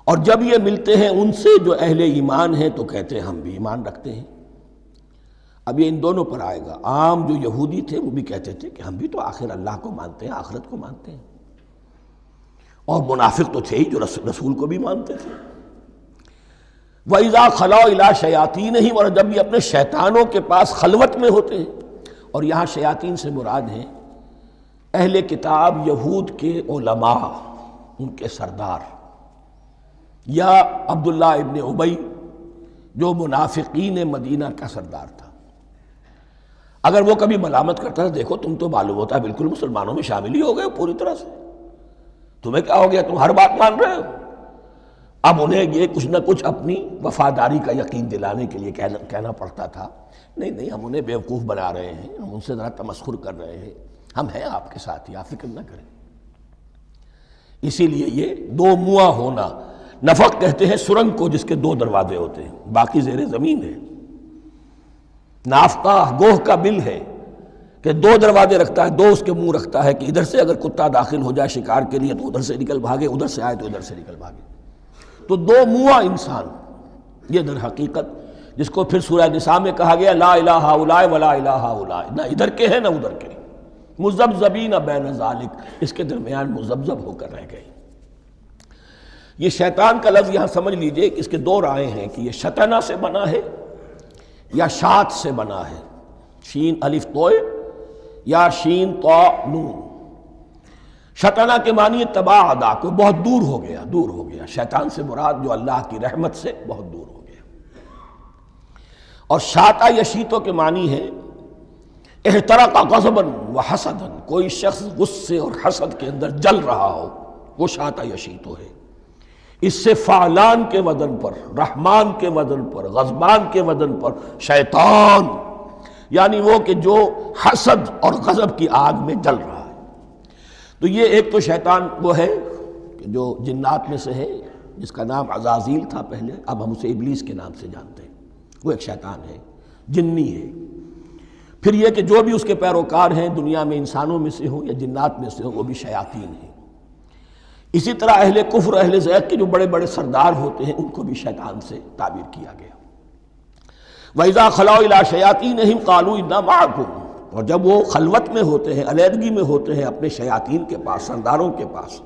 اور جب یہ ملتے ہیں ان سے جو اہل ایمان ہیں تو کہتے ہیں ہم بھی ایمان رکھتے ہیں۔ اب یہ ان دونوں پر آئے گا۔ عام جو یہودی تھے وہ بھی کہتے تھے کہ ہم بھی تو آخر اللہ کو مانتے ہیں، آخرت کو مانتے ہیں، اور منافق تو تھے ہی جو رسول کو بھی مانتے تھے۔ وَإِذَا خَلَوْا إِلَىٰ شَيَاطِينِهِمْ، اور جب یہ اپنے شیطانوں کے پاس خلوت میں ہوتے ہیں، اور یہاں شیاطین سے مراد ہیں اہل کتاب یہود کے علماء، ان کے سردار، یا عبداللہ ابن ابی جو منافقین مدینہ کا سردار تھا۔ اگر وہ کبھی ملامت کرتا تھا، دیکھو تم تو معلوم ہوتا ہے بالکل مسلمانوں میں شامل ہی ہو گئے پوری طرح سے، تمہیں کیا ہو گیا، تم ہر بات مان رہے ہو۔ اب انہیں یہ کچھ نہ کچھ اپنی وفاداری کا یقین دلانے کے لیے کہنا پڑتا تھا، نہیں ہم انہیں بیوقوف بنا رہے ہیں، ہم ان سے ذرا تمسخر کر رہے ہیں، ہم ہیں آپ کے ساتھ ہی، آپ فکر نہ کریں۔ اسی لیے یہ دو منہا ہونا، نفق کہتے ہیں سرنگ کو جس کے دو دروازے ہوتے ہیں، باقی زیر زمین ہے۔ نافقہ گوہ کا بل ہے کہ دو دروازے رکھتا ہے، دو اس کے منہ رکھتا ہے کہ ادھر سے اگر کتا داخل ہو جائے شکار کے لیے تو ادھر سے نکل بھاگے، ادھر سے آئے تو ادھر سے نکل بھاگے۔ تو دو منہا انسان، یہ در حقیقت جس کو پھر سورہ نساء میں کہا گیا لا الہ ہؤلاء ولا الہ ہؤلاء، نہ ادھر کے ہیں نہ ادھر کے، مذبذبین بین ذالک، اس کے درمیان مذبذب ہو کر رہ گئے۔ یہ شیطان کا لفظ یہاں سمجھ لیجئے کہ اس کے دو رائے ہیں کہ یہ شطنہ سے بنا ہے یا شات سے بنا ہے، شین الف توئے یا شین تو نون۔ شطنہ کے معنی تباعدا، کو بہت دور ہو گیا، دور ہو گیا۔ شیطان سے مراد جو اللہ کی رحمت سے بہت دور ہو گیا۔ اور شاتا یشیتو کے معنی ہے احترق غضبا وحسدا، کوئی شخص غصے اور حسد کے اندر جل رہا ہو، وہ شاتا یشیتو ہے۔ اس سے فعلان کے وزن پر، رحمان کے وزن پر، غضبان کے وزن پر شیطان، یعنی وہ کہ جو حسد اور غضب کی آگ میں جل رہا ہے۔ تو یہ ایک تو شیطان وہ ہے کہ جو جنات میں سے ہے، جس کا نام عزازیل تھا پہلے، اب ہم اسے ابلیس کے نام سے جانتے ہیں، وہ ایک شیطان ہے، جنی ہے۔ پھر یہ کہ جو بھی اس کے پیروکار ہیں دنیا میں، انسانوں میں سے ہوں یا جنات میں سے ہوں، وہ بھی شیاطین ہیں۔ اسی طرح اہل کفر، اہل زیغ کے جو بڑے بڑے سردار ہوتے ہیں، ان کو بھی شیطان سے تعبیر کیا گیا۔ وَإِذَا خَلَوْا إِلَىٰ شَيَاطِينِهِمْ قَالُوا إِنَّا مَعَكُمْ، اور جب وہ خلوت میں ہوتے ہیں، علیحدگی میں ہوتے ہیں اپنے شیاطین کے پاس، سرداروں کے پاس،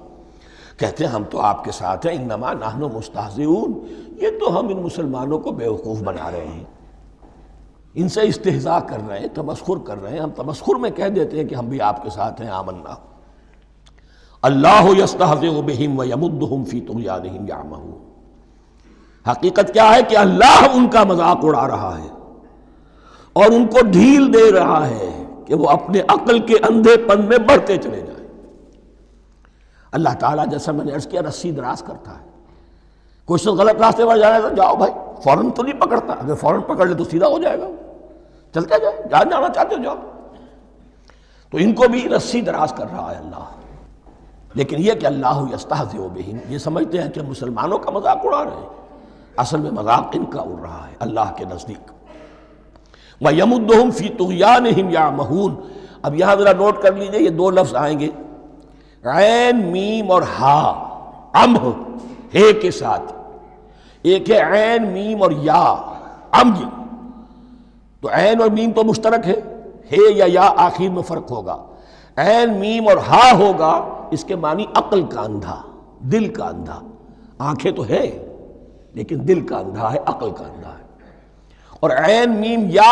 کہتے ہیں ہم تو آپ کے ساتھ ہیں، انما نحن مستہزئون، یہ تو ہم ان مسلمانوں کو بیوقوف بنا رہے ہیں، ان سے استہزاء کر رہے ہیں، تمسخر کر رہے ہیں۔ ہم تمسخر میں کہہ دیتے ہیں کہ ہم بھی آپ کے ساتھ ہیں، آمنا۔ اللہ یستہزئ بہم ویمدہم فی طغیانہم یعمہون، حقیقت کیا ہے کہ اللہ ان کا مذاق اڑا رہا ہے اور ان کو ڈھیل دے رہا ہے کہ وہ اپنے عقل کے اندھے پن میں بڑھتے چلے جائیں۔ اللہ تعالیٰ جیسا میں نے عرض کیا رسی دراز کرتا ہے، کوئی شخص غلط راستے پر جانا ہے تو جاؤ بھائی، فوراً تو نہیں پکڑتا، اگر فوراً پکڑ لے تو سیدھا ہو جائے گا، چلتے جائے، جہاں جانا چاہتے ہو جاؤ۔ تو ان کو بھی رسی دراز کر رہا ہے اللہ، لیکن یہ کہ اللہ یستہزئ بہم، یہ سمجھتے ہیں کہ مسلمانوں کا مذاق اڑا رہے ہیں، اصل میں مذاق ان کا اڑ رہا ہے اللہ کے نزدیک۔ وَيَمُدُّهُمْ فِي طُغْيَانِهِمْ يَعْمَهُونَ، اب یہاں ذرا نوٹ کر لیجئے، یہ دو لفظ آئیں گے، عین میم اور ہا، امہ ہے کے ساتھ، ایک ہے عین میم اور یا، امج، تو عین اور میم تو مشترک ہے یا آخر میں فرق ہوگا، عین میم اور ہا ہوگا، اس کے معنی عقل کا اندھا، دل کا اندھا، آنکھیں تو ہے لیکن دل کا اندھا ہے، عقل کا اندھا ہے۔ اور عین میم یا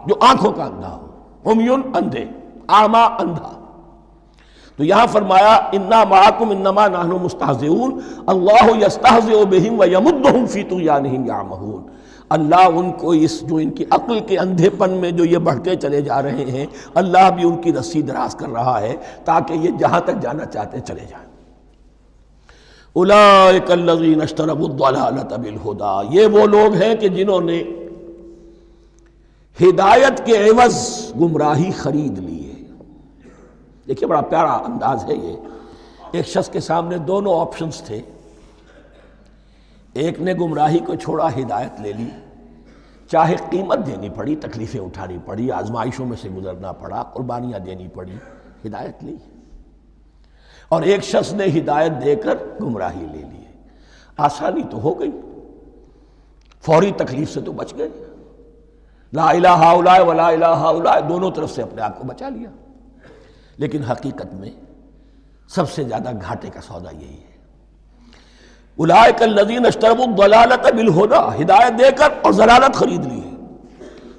جو آنکھوں کا اندھا ہو، عمیٌ اندھے، اعمیٰ اندھا۔ تو یہاں فرمایا انا معکم انما نحن مستہزئون، اللہ یستہزئ بہم ویمدہم فی طغیانہم یعمہون، اللہ ان کو اس جو ان کی عقل کے اندھے پن میں جو یہ بڑھتے چلے جا رہے ہیں، اللہ بھی ان کی رسی دراز کر رہا ہے تاکہ یہ جہاں تک جانا چاہتے چلے جائیں۔ اولئک الذین اشتروا الضلالۃ بالہدی، یہ وہ لوگ ہیں کہ جنہوں نے ہدایت کے عوض گمراہی خرید لی ہے۔ دیکھیے بڑا پیارا انداز ہے یہ، ایک شخص کے سامنے دونوں آپشنز تھے، ایک نے گمراہی کو چھوڑا، ہدایت لے لی، چاہے قیمت دینی پڑی، تکلیفیں اٹھانی پڑی، آزمائشوں میں سے گزرنا پڑا، قربانیاں دینی پڑی، ہدایت لی۔ اور ایک شخص نے ہدایت دے کر گمراہی لے لی، آسانی تو ہو گئی، فوری تکلیف سے تو بچ گئے، لا الہ الا ولا الہ الا، دونوں طرف سے اپنے آپ کو بچا لیا۔ لیکن حقیقت میں سب سے زیادہ گھاٹے کا سودا یہی ہے، اولئک الذین اشتروا الضلالۃ بالہدی، ہدایت دے کر اور ضلالت خرید لی ہے،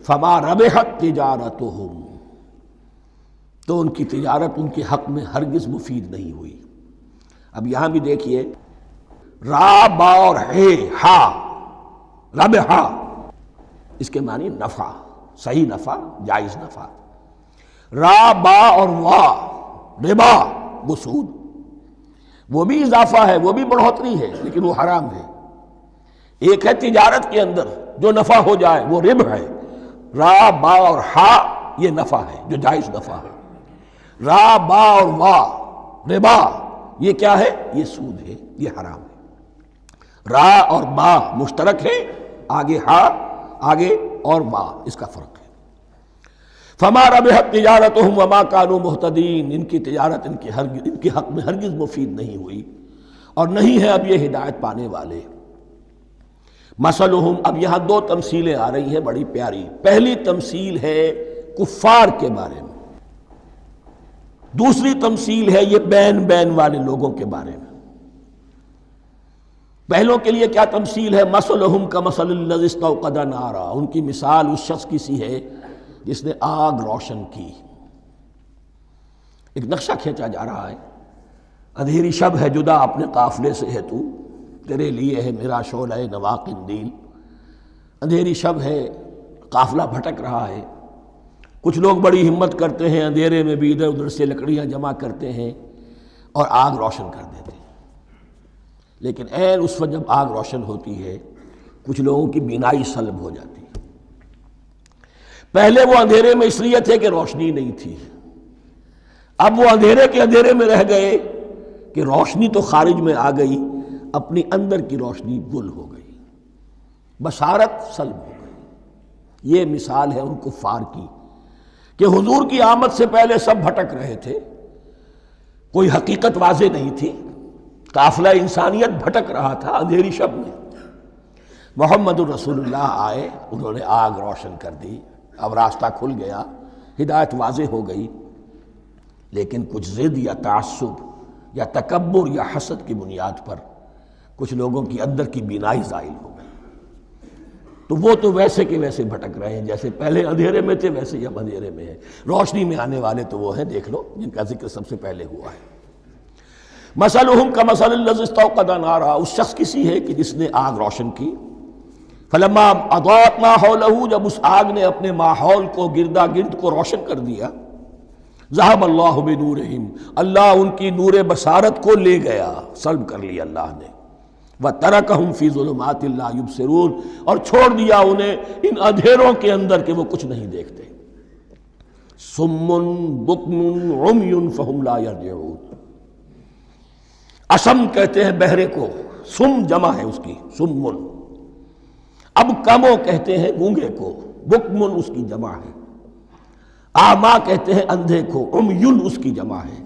فما ربحت تجارتہم، تو ان کی تجارت ان کے حق میں ہرگز مفید نہیں ہوئی۔ اب یہاں بھی دیکھیے، را با اور ہے ہا، ربحا، اس کے معنی نفع، صحیح نفع، جائز نفع۔ را با اور وا، ربا، وہ سود، وہ بھی اضافہ ہے، وہ بھی بڑھوتری ہے، لیکن وہ حرام ہے۔ ایک ہے تجارت کے اندر جو نفع ہو جائے وہ ربح ہے، را با اور ہا یہ نفع ہے جو جائز نفع ہے۔ را با اور وا، ربا، یہ کیا ہے؟ یہ سود ہے، یہ حرام ہے۔ را اور با مشترک ہے، آگے ہا، آگے اور با، اس کا فرق ہے۔ فما ربحت تجارتہم وما کانوا مہتدین، ان کی تجارت ان کے حق میں ہرگز مفید نہیں ہوئی اور نہیں ہے اب یہ ہدایت پانے والے۔ مثلہم، اب یہاں دو تمثیلیں آ رہی ہیں بڑی پیاری۔ پہلی تمثیل ہے کفار کے بارے میں، دوسری تمثیل ہے یہ بین والے لوگوں کے بارے میں۔ پہلوں کے لیے کیا تمثیل ہے؟ مثلہم کمثل الذی استوقد نارا، ان کی مثال اس شخص کی سی ہے جس نے آگ روشن کی۔ ایک نقشہ کھینچا جا رہا ہے، اندھیری شب ہے جدا اپنے قافلے سے ہے تو، تیرے لیے ہے میرا شعلہ نوا قندیل۔ اندھیری شب ہے، قافلہ بھٹک رہا ہے، کچھ لوگ بڑی ہمت کرتے ہیں، اندھیرے میں بھی ادھر ادھر سے لکڑیاں جمع کرتے ہیں اور آگ روشن کر دیتے ہیں۔ لیکن عین اس وقت جب آگ روشن ہوتی ہے کچھ لوگوں کی بینائی سلب ہو جاتی ہے۔ پہلے وہ اندھیرے میں اس لیے تھے کہ روشنی نہیں تھی، اب وہ اندھیرے کے اندھیرے میں رہ گئے کہ روشنی تو خارج میں آ گئی، اپنی اندر کی روشنی گل ہو گئی، بصارت سلب ہو گئی۔ یہ مثال ہے ان کفار کی کہ حضور کی آمد سے پہلے سب بھٹک رہے تھے، کوئی حقیقت واضح نہیں تھی، قافلہ انسانیت بھٹک رہا تھا اندھیری شب میں۔ محمد الرسول اللہ آئے، انہوں نے آگ روشن کر دی، اب راستہ کھل گیا، ہدایت واضح ہو گئی۔ لیکن کچھ ضد یا تعصب یا تکبر یا حسد کی بنیاد پر کچھ لوگوں کی اندر کی بینائی زائل ہو گئی، تو وہ تو ویسے کے ویسے بھٹک رہے ہیں، جیسے پہلے اندھیرے میں تھے ویسے ہی اب اندھیرے میں ہیں۔ روشنی میں آنے والے تو وہ ہیں، دیکھ لو جن کا ذکر سب سے پہلے ہوا ہے۔ مثلہم کمثل الذی استوقد نارا، اس شخص کی سی ہے کہ جس نے آگ روشن کی۔ فلما اضاءت ما حولہ، جب اس آگ نے اپنے ماحول کو، گردا گرد کو روشن کر دیا، ذہب اللہ بنورہم، اللہ ان کی نور بصارت کو لے گیا، سلب کر لیا اللہ نے۔ وترکہم فی ظلمات لا یبصرون، اور چھوڑ دیا انہیں ان اندھیروں کے اندر کہ وہ کچھ نہیں دیکھتے۔ صم بکم عمی فہم لا یرجعون، اسم کہتے ہیں بہرے کو، سم جمع ہے اس کی، سمن۔ اب کمو کہتے ہیں گونگے کو، بکمن اس کی جمع ہے۔ آما کہتے ہیں اندھے کو، عمیون اس کی جمع ہے۔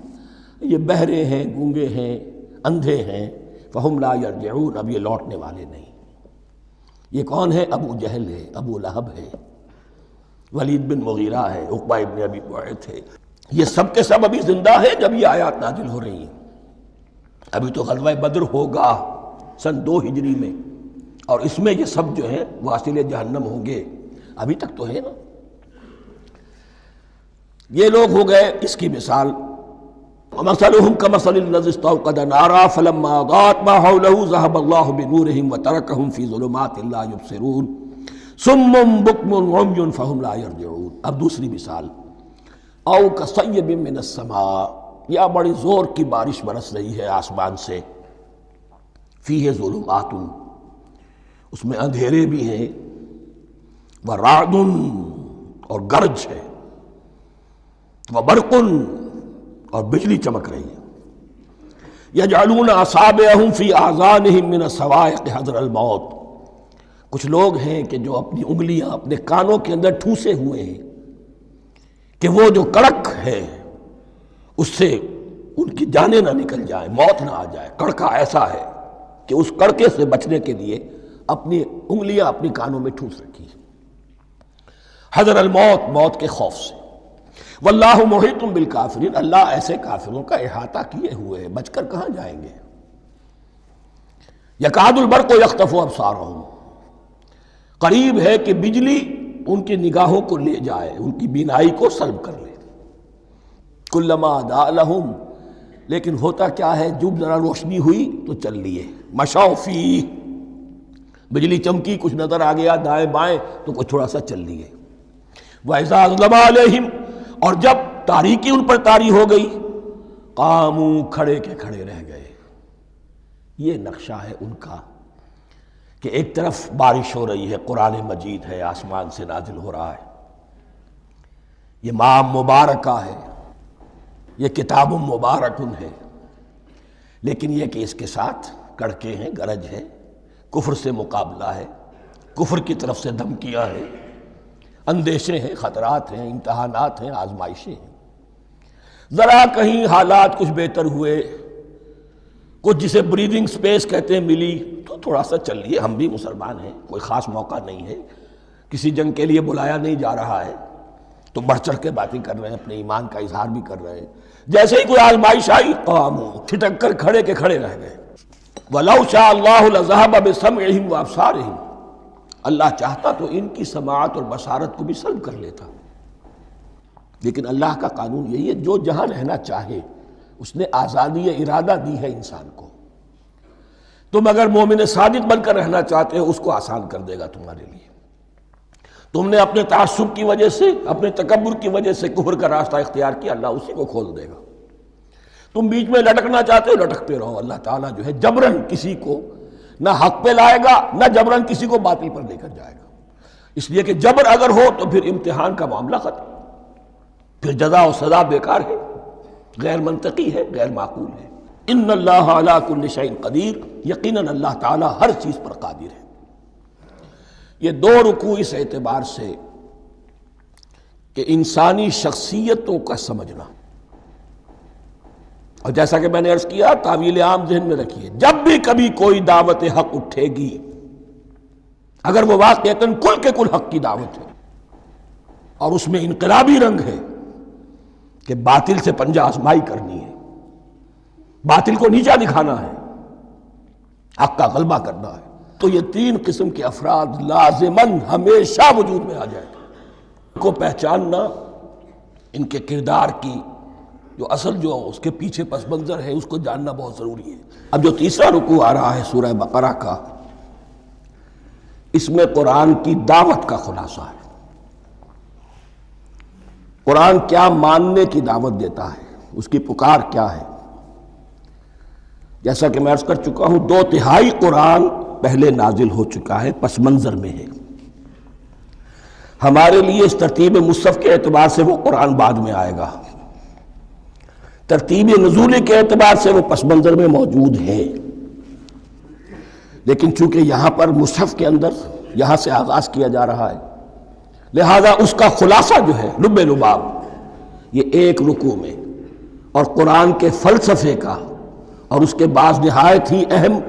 یہ بہرے ہیں، گونگے ہیں، اندھے ہیں، فہم لا یرجعون، اب یہ لوٹنے والے نہیں۔ یہ کون ہے؟ ابو جہل ہے، ابو لہب ہے، ولید بن مغیرہ ہے، عقبہ ابن ابی معیط ہے، یہ سب کے سب ابھی زندہ ہیں جب یہ آیات نازل ہو رہی ہیں۔ ابھی تو غزوہ بدر ہوگا سن 2 ہجری میں، اور اس میں یہ سب جو ہیں واصل جہنم ہوں گے، ابھی تک تو ہے نا۔ یہ لوگ ہو گئے اس کی مثال۔ وَمَثَلُهُمْ كَمَثَلِ الَّذِي اسْتَوْقَدَ نَارًا فَلَمَّا أَضَاءَتْ مَا حَوْلَهُ ذَهَبَ اللَّهُ بِنُورِهِمْ وَتَرَكَهُمْ فِي ظُلُمَاتٍ لَا يُبْصِرُونَ صُمٌّ بُكْمٌ عُمْيٌ فَهُمْ لَا يَرْجِعُونَ۔ اب دوسری مثال، أَوْ كَصَيِّبٍ مِّنَ السَّمَاءِ، یا بڑی زور کی بارش برس رہی ہے آسمان سے، فِيهِ ظُلُمَاتٌ، اس میں اندھیرے بھی ہیں، وَرَعْدٌ، اور گرج ہے، وَبَرْقٌ، اور بجلی چمک رہی ہے، یجعلون اصابعہم فی آذانہم من الصواعق حذر الموت، کچھ لوگ ہیں کہ جو اپنی انگلیاں اپنے کانوں کے اندر ٹھوسے ہوئے ہیں کہ وہ جو کڑک ہے اس سے ان کی جانیں نہ نکل جائیں، موت نہ آ جائے۔ کڑکا ایسا ہے کہ اس کڑکے سے بچنے کے لیے اپنی انگلیاں اپنی کانوں میں ٹھوس رکھی ہیں، حذر الموت، موت کے خوف سے۔ واللہ محیط بالکافرین، اللہ ایسے کافروں کا احاطہ کیے ہوئے ہیں، بچ کر کہاں جائیں گے۔ یکاد البرق یخطف ابصارہم، قریب ہے کہ بجلی ان کی نگاہوں کو لے جائے، ان کی بینائی کو سلب کر لے۔ کلما اضاء لہم، لیکن ہوتا کیا ہے، جب ذرا روشنی ہوئی تو چل لیے۔ مشوا فیہ، بجلی چمکی، کچھ نظر آ گیا دائیں بائیں تو کچھ تھوڑا سا چل لیے۔ وَإِذَا أَظْلَمَ عَلَيْهِمْ، اور جب تاریکی ان پر طاری ہو گئی، قاموا، کھڑے کے کھڑے رہ گئے۔ یہ نقشہ ہے ان کا کہ ایک طرف بارش ہو رہی ہے، قرآن مجید ہے، آسمان سے نازل ہو رہا ہے، یہ ماہ مبارکہ ہے، یہ کتاب مبارکن ہے، لیکن یہ کہ اس کے ساتھ کڑکے ہیں، گرج ہے، کفر سے مقابلہ ہے، کفر کی طرف سے دھمکیاں ہیں، اندیشے ہیں، خطرات ہیں، امتحانات ہیں، آزمائشیں ہیں۔ ذرا کہیں حالات کچھ بہتر ہوئے، کچھ جسے بریدنگ سپیس کہتے ہیں ملی، تو تھوڑا سا چل لیے، ہم بھی مسلمان ہیں، کوئی خاص موقع نہیں ہے، کسی جنگ کے لیے بلایا نہیں جا رہا ہے، تو بڑھ چڑھ کے باتیں کر رہے ہیں، اپنے ایمان کا اظہار بھی کر رہے ہیں۔ جیسے ہی کوئی آزمائش آئی، قاموا، ٹھٹک کر کھڑے کے کھڑے رہ گئے۔ وَلَوْ شَاءَ اللَّهُ لَذَهَبَ بِسَمْعِهِمْ وَأَبْصَارِهِمْ، اللہ چاہتا تو ان کی سماعت اور بصارت کو بھی سلب کر لیتا، لیکن اللہ کا قانون یہی ہے، جو جہاں رہنا چاہے اس نے آزادی ارادہ دی ہے انسان کو۔ تم اگر مومن صادق بن کر رہنا چاہتے ہو، اس کو آسان کر دے گا تمہارے لیے۔ تم نے اپنے تعصب کی وجہ سے، اپنے تکبر کی وجہ سے کفر کا راستہ اختیار کیا، اللہ اسی کو کھول دے گا۔ تم بیچ میں لٹکنا چاہتے ہو، لٹکتے رہو، اللہ تعالیٰ جو ہے جبرن کسی کو نہ حق پہ لائے گا، نہ جبرن کسی کو باطل پر لے کر جائے گا، اس لیے کہ جبر اگر ہو تو پھر امتحان کا معاملہ ختم، پھر جزا و سزا بیکار ہے، غیر منطقی ہے، غیر معقول ہے۔ ان اللہ علی کل شیء قدیر، یقیناً اللہ تعالیٰ ہر چیز پر قادر ہے۔ یہ دو رکوع اس اعتبار سے کہ انسانی شخصیتوں کا سمجھنا، اور جیسا کہ میں نے عرض کیا، تعویل عام ذہن میں رکھیے، جب بھی کبھی کوئی دعوت حق اٹھے گی، اگر وہ واقعتاً کل کے کل حق کی دعوت ہے اور اس میں انقلابی رنگ ہے کہ باطل سے پنجہ آزمائی کرنی ہے، باطل کو نیچا دکھانا ہے، حق کا غلبہ کرنا ہے، تو یہ تین قسم کے افراد لازماً ہمیشہ وجود میں آ جائیں گے۔ ان کو پہچاننا، ان کے کردار کی جو اصل جو اس کے پیچھے پس منظر ہے، اس کو جاننا بہت ضروری ہے۔ اب جو تیسرا رکوع آ رہا ہے سورہ بقرہ کا، اس میں قرآن کی دعوت کا خلاصہ ہے۔ قرآن کیا ماننے کی دعوت دیتا ہے، اس کی پکار کیا ہے۔ جیسا کہ میں عرض کر چکا ہوں، 2/3 قرآن پہلے نازل ہو چکا ہے، پس منظر میں ہے۔ ہمارے لیے اس ترتیب مصحف کے اعتبار سے وہ قرآن بعد میں آئے گا، ترتیب نزول کے اعتبار سے وہ پس منظر میں موجود ہے، لیکن چونکہ یہاں پر مصحف کے اندر یہاں سے آغاز کیا جا رہا ہے، لہذا اس کا خلاصہ جو ہے لب لباب، یہ ایک رکوع میں، اور قرآن کے فلسفے کا اور اس کے بعض نہایت ہی اہم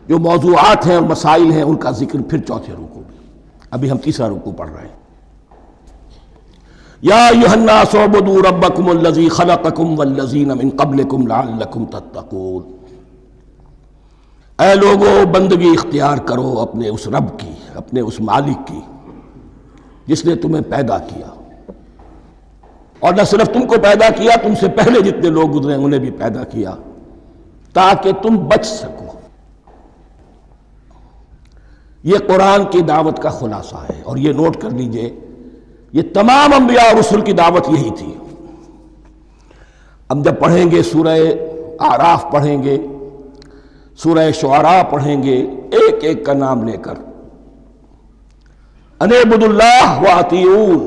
جو موضوعات ہیں اور مسائل ہیں، ان کا ذکر پھر چوتھے رکوع میں۔ ابھی ہم تیسرا رکوع پڑھ رہے ہیں۔ یا ایھا الناس اعبدوا ربکم الذی خلقکم والذین من قبلکم لعلکم تتقون، اے لوگو بندگی اختیار کرو اپنے اس رب کی، اپنے اس مالک کی جس نے تمہیں پیدا کیا، اور نہ صرف تم کو پیدا کیا، تم سے پہلے جتنے لوگ گزرے انہیں بھی پیدا کیا تاکہ تم بچ سکو۔ یہ قرآن کی دعوت کا خلاصہ ہے، اور یہ نوٹ کر لیجئے، یہ تمام انبیاء اور رسل کی دعوت یہی تھی۔ ہم جب پڑھیں گے سورہ اعراف پڑھیں گے، سورہ شعراء پڑھیں گے، ایک ایک کا نام لے کر، ان اعبدوا اللہ واطیعون،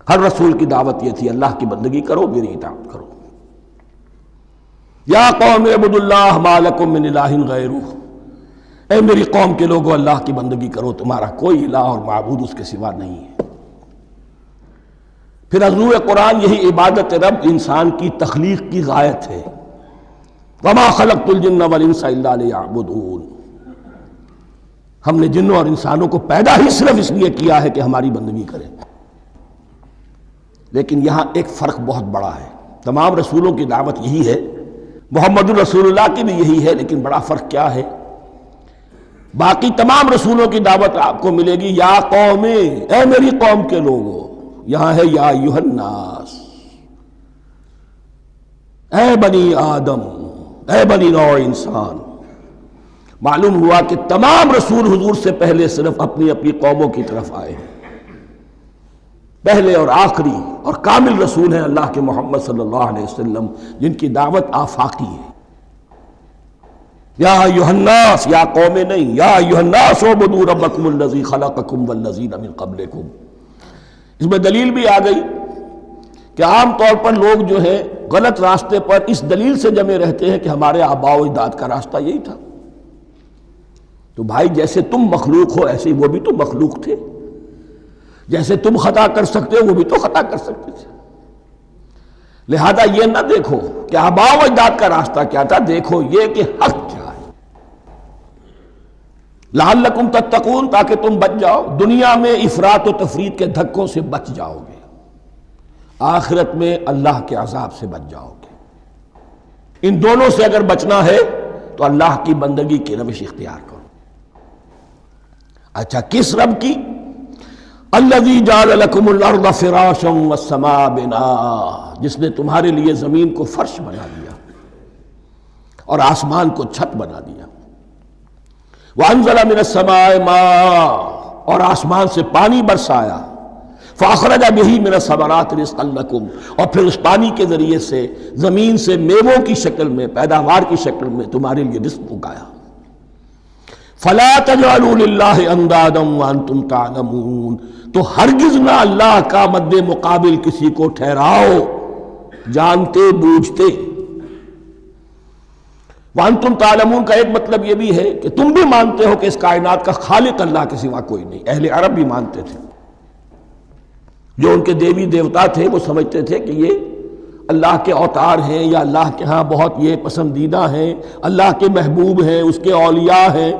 ہر رسول کی دعوت یہ تھی، اللہ کی بندگی کرو، میری اطاعت کرو۔ یا قوم اعبدوا اللہ ما لکم من الہ غیرہ، اے میری قوم کے لوگوں اللہ کی بندگی کرو، تمہارا کوئی الہ اور معبود اس کے سوا نہیں ہے۔ پھر عضو قرآن یہی عبادت رب انسان کی تخلیق کی غایت ہے، وما خلقت الجن والانس الا لیعبدون، ہم نے جنوں اور انسانوں کو پیدا ہی صرف اس لیے کیا ہے کہ ہماری بندگی کریں۔ لیکن یہاں ایک فرق بہت بڑا ہے، تمام رسولوں کی دعوت یہی ہے، محمد الرسول اللہ کی بھی یہی ہے، لیکن بڑا فرق کیا ہے؟ باقی تمام رسولوں کی دعوت آپ کو ملے گی یا قوم، اے میری قوم کے لوگوں، یہاں ہے یا ایھا الناس، اے بنی آدم، اے بنی نوع انسان۔ معلوم ہوا کہ تمام رسول حضور سے پہلے صرف اپنی اپنی قوموں کی طرف آئے ہیں، پہلے اور آخری اور کامل رسول ہیں اللہ کے محمد صلی اللہ علیہ وسلم، جن کی دعوت آفاقی ہے۔ یا ایھا الناس، یا قوم نہیں، یا ایھا الناس اعبدوا ربکم الذی خلقکم والذین من قبلکم۔ اس میں دلیل بھی آ گئی کہ عام طور پر لوگ جو ہے غلط راستے پر اس دلیل سے جمے رہتے ہیں کہ ہمارے آباء و اجداد کا راستہ یہی تھا۔ تو بھائی جیسے تم مخلوق ہو ایسے ہی وہ بھی تو مخلوق تھے، جیسے تم خطا کر سکتے ہو وہ بھی تو خطا کر سکتے تھے۔ لہذا یہ نہ دیکھو کہ آباء و اجداد کا راستہ کیا تھا، دیکھو یہ کہ حق کیا ہے، لعلکم تتقون، تاکہ تم بچ جاؤ، دنیا میں افراط و تفریط کے دھکوں سے بچ جاؤ گے، آخرت میں اللہ کے عذاب سے بچ جاؤ گے۔ ان دونوں سے اگر بچنا ہے تو اللہ کی بندگی کی روش اختیار کرو۔ اچھا کس رب کی؟ الذی جعل لکم الارض فراشا والسماء بناء، جس نے تمہارے لیے زمین کو فرش بنا دیا اور آسمان کو چھت بنا دیا۔ وانزل من السماء ماء، اور آسمان سے پانی برسایا، فاخرج بہ من الثمرات رزقا لکم، اور پھر اس پانی کے ذریعے سے زمین سے میووں کی شکل میں، پیداوار کی شکل میں تمہارے لیے رزق اگایا۔ فلا تجعلوا للہ اندادا وانتم تعلمون، تو ہرگز نہ اللہ کا مد مقابل کسی کو ٹھہراؤ جانتے بوجھتے۔ وانتم تعلمون کا ایک مطلب یہ بھی ہے کہ تم بھی مانتے ہو کہ اس کائنات کا خالق اللہ کے سوا کوئی نہیں۔ اہل عرب بھی مانتے تھے، جو ان کے دیوی دیوتا تھے وہ سمجھتے تھے کہ یہ اللہ کے اوتار ہیں یا اللہ کے ہاں بہت یہ پسندیدہ ہیں، اللہ کے محبوب ہیں، اس کے اولیاء ہیں،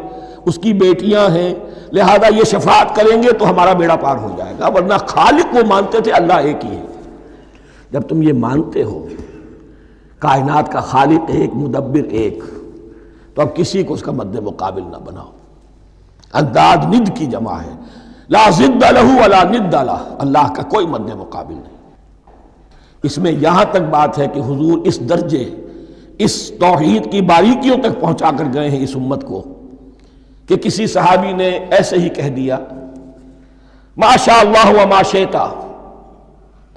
اس کی بیٹیاں ہیں، لہذا یہ شفاعت کریں گے تو ہمارا بیڑا پار ہو جائے گا، ورنہ خالق وہ مانتے تھے اللہ ایک ہی ہے۔ جب تم یہ مانتے ہو کائنات کا خالق ایک، مدبر ایک، تو اب کسی کو اس کا مد مقابل نہ بناؤ۔ انداد ند کی جمع ہے، لا ضد لہ ولا ند لہ، اللہ کا کوئی مد مقابل نہیں۔ اس میں یہاں تک بات ہے کہ حضور اس درجے، اس توحید کی باریکیوں تک پہنچا کر گئے ہیں اس امت کو کہ کسی صحابی نے ایسے ہی کہہ دیا ما شاء اللہ وما شئت،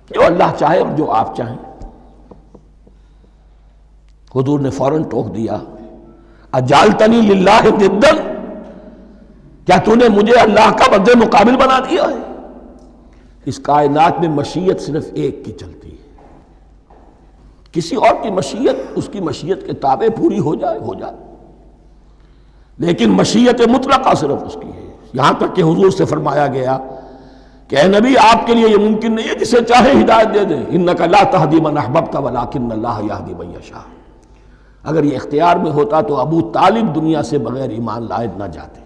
جو اللہ چاہے اور جو آپ چاہیں۔ حضور نے فوراً ٹوک دیا اجعلتنی للہ ندا، کیا تو نے مجھے اللہ کا مد مقابل بنا دیا ہے؟ اس کائنات میں مشیت صرف ایک کی چلتی ہے، کسی اور کی مشیت اس کی مشیت کے تابع پوری ہو جائے ہو جائے، لیکن مشیت مطلقہ صرف اس کی ہے۔ یہاں تک کہ حضور سے فرمایا گیا کہ اے نبی آپ کے لیے یہ ممکن نہیں ہے جسے چاہے ہدایت دے دیں، انک لا تہدی من احببت ولکن اللہ یہدی من یشاء۔ اگر یہ اختیار میں ہوتا تو ابو طالب دنیا سے بغیر ایمان لائے نہ جاتے۔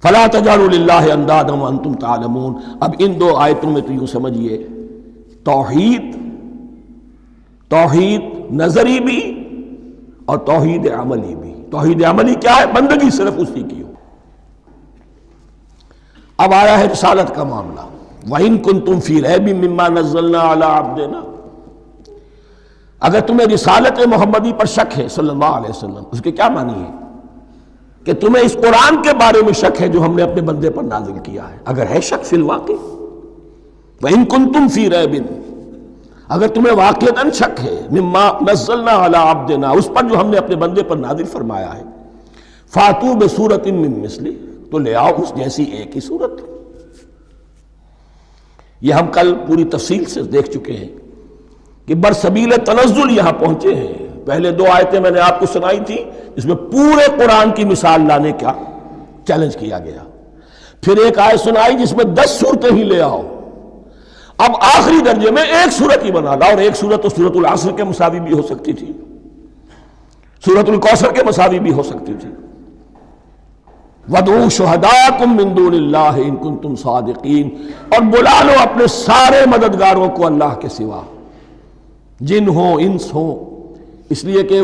فلا تجعلوا للہ اندادا وانتم تعلمون۔ اب ان دو آیتوں میں تو یوں سمجھیے توحید نظری بھی اور توحید عملی بھی۔ توحید عملی کیا ہے؟ بندگی صرف اسی کی ہو۔ اب آیا ہے رسالت کا معاملہ، وَإِن كُنتُمْ فِي رَيْبٍ مِّمَّا نَزَّلْنَا عَلَىٰ عَبْدِنَا، اگر تمہیں رسالت محمدی پر شک ہے صلی اللہ علیہ وسلم، اس کے کیا معنی ہے؟ کہ تمہیں اس قرآن کے بارے میں شک ہے جو ہم نے اپنے بندے پر نازل کیا ہے۔ اگر ہے شک فی الواقع، وَإِن كُنتُمْ فِي رَيْبٍ، اگر تمہیں واقعتاً شک ہے مما نزلنا علی عبدنا، اس پر جو ہم نے اپنے بندے پر نازل فرمایا ہے، فاتو بسورۃ من مثلہ، تو لے آؤ اس جیسی ایک ہی صورت۔ یہ ہم کل پوری تفصیل سے دیکھ چکے ہیں کہ برسبیل تنزل یہاں پہنچے ہیں، پہلے 2 آیتیں میں نے آپ کو سنائی تھی، اس میں پورے قرآن کی مثال لانے کا چیلنج کیا گیا. پھر ایک آیت سنائی جس میں 10 صورتیں ہی لے آؤ. اب آخری درجے میں ایک صورت ہی بنا لا، اور ایک صورت تو سورۃ العصر کے مساوی بھی ہو سکتی تھی، سورۃ الکوثر کے مساوی بھی ہو سکتی تھی. وَادْعُوا شُهَدَاءَكُم مِّن دُونِ اللَّهِ إِن كُنتُمْ صَادِقِينَ، اور بلا لو اپنے سارے مددگاروں کو اللہ کے سوا، جن ہوں انس ہوں. اس لیے کہ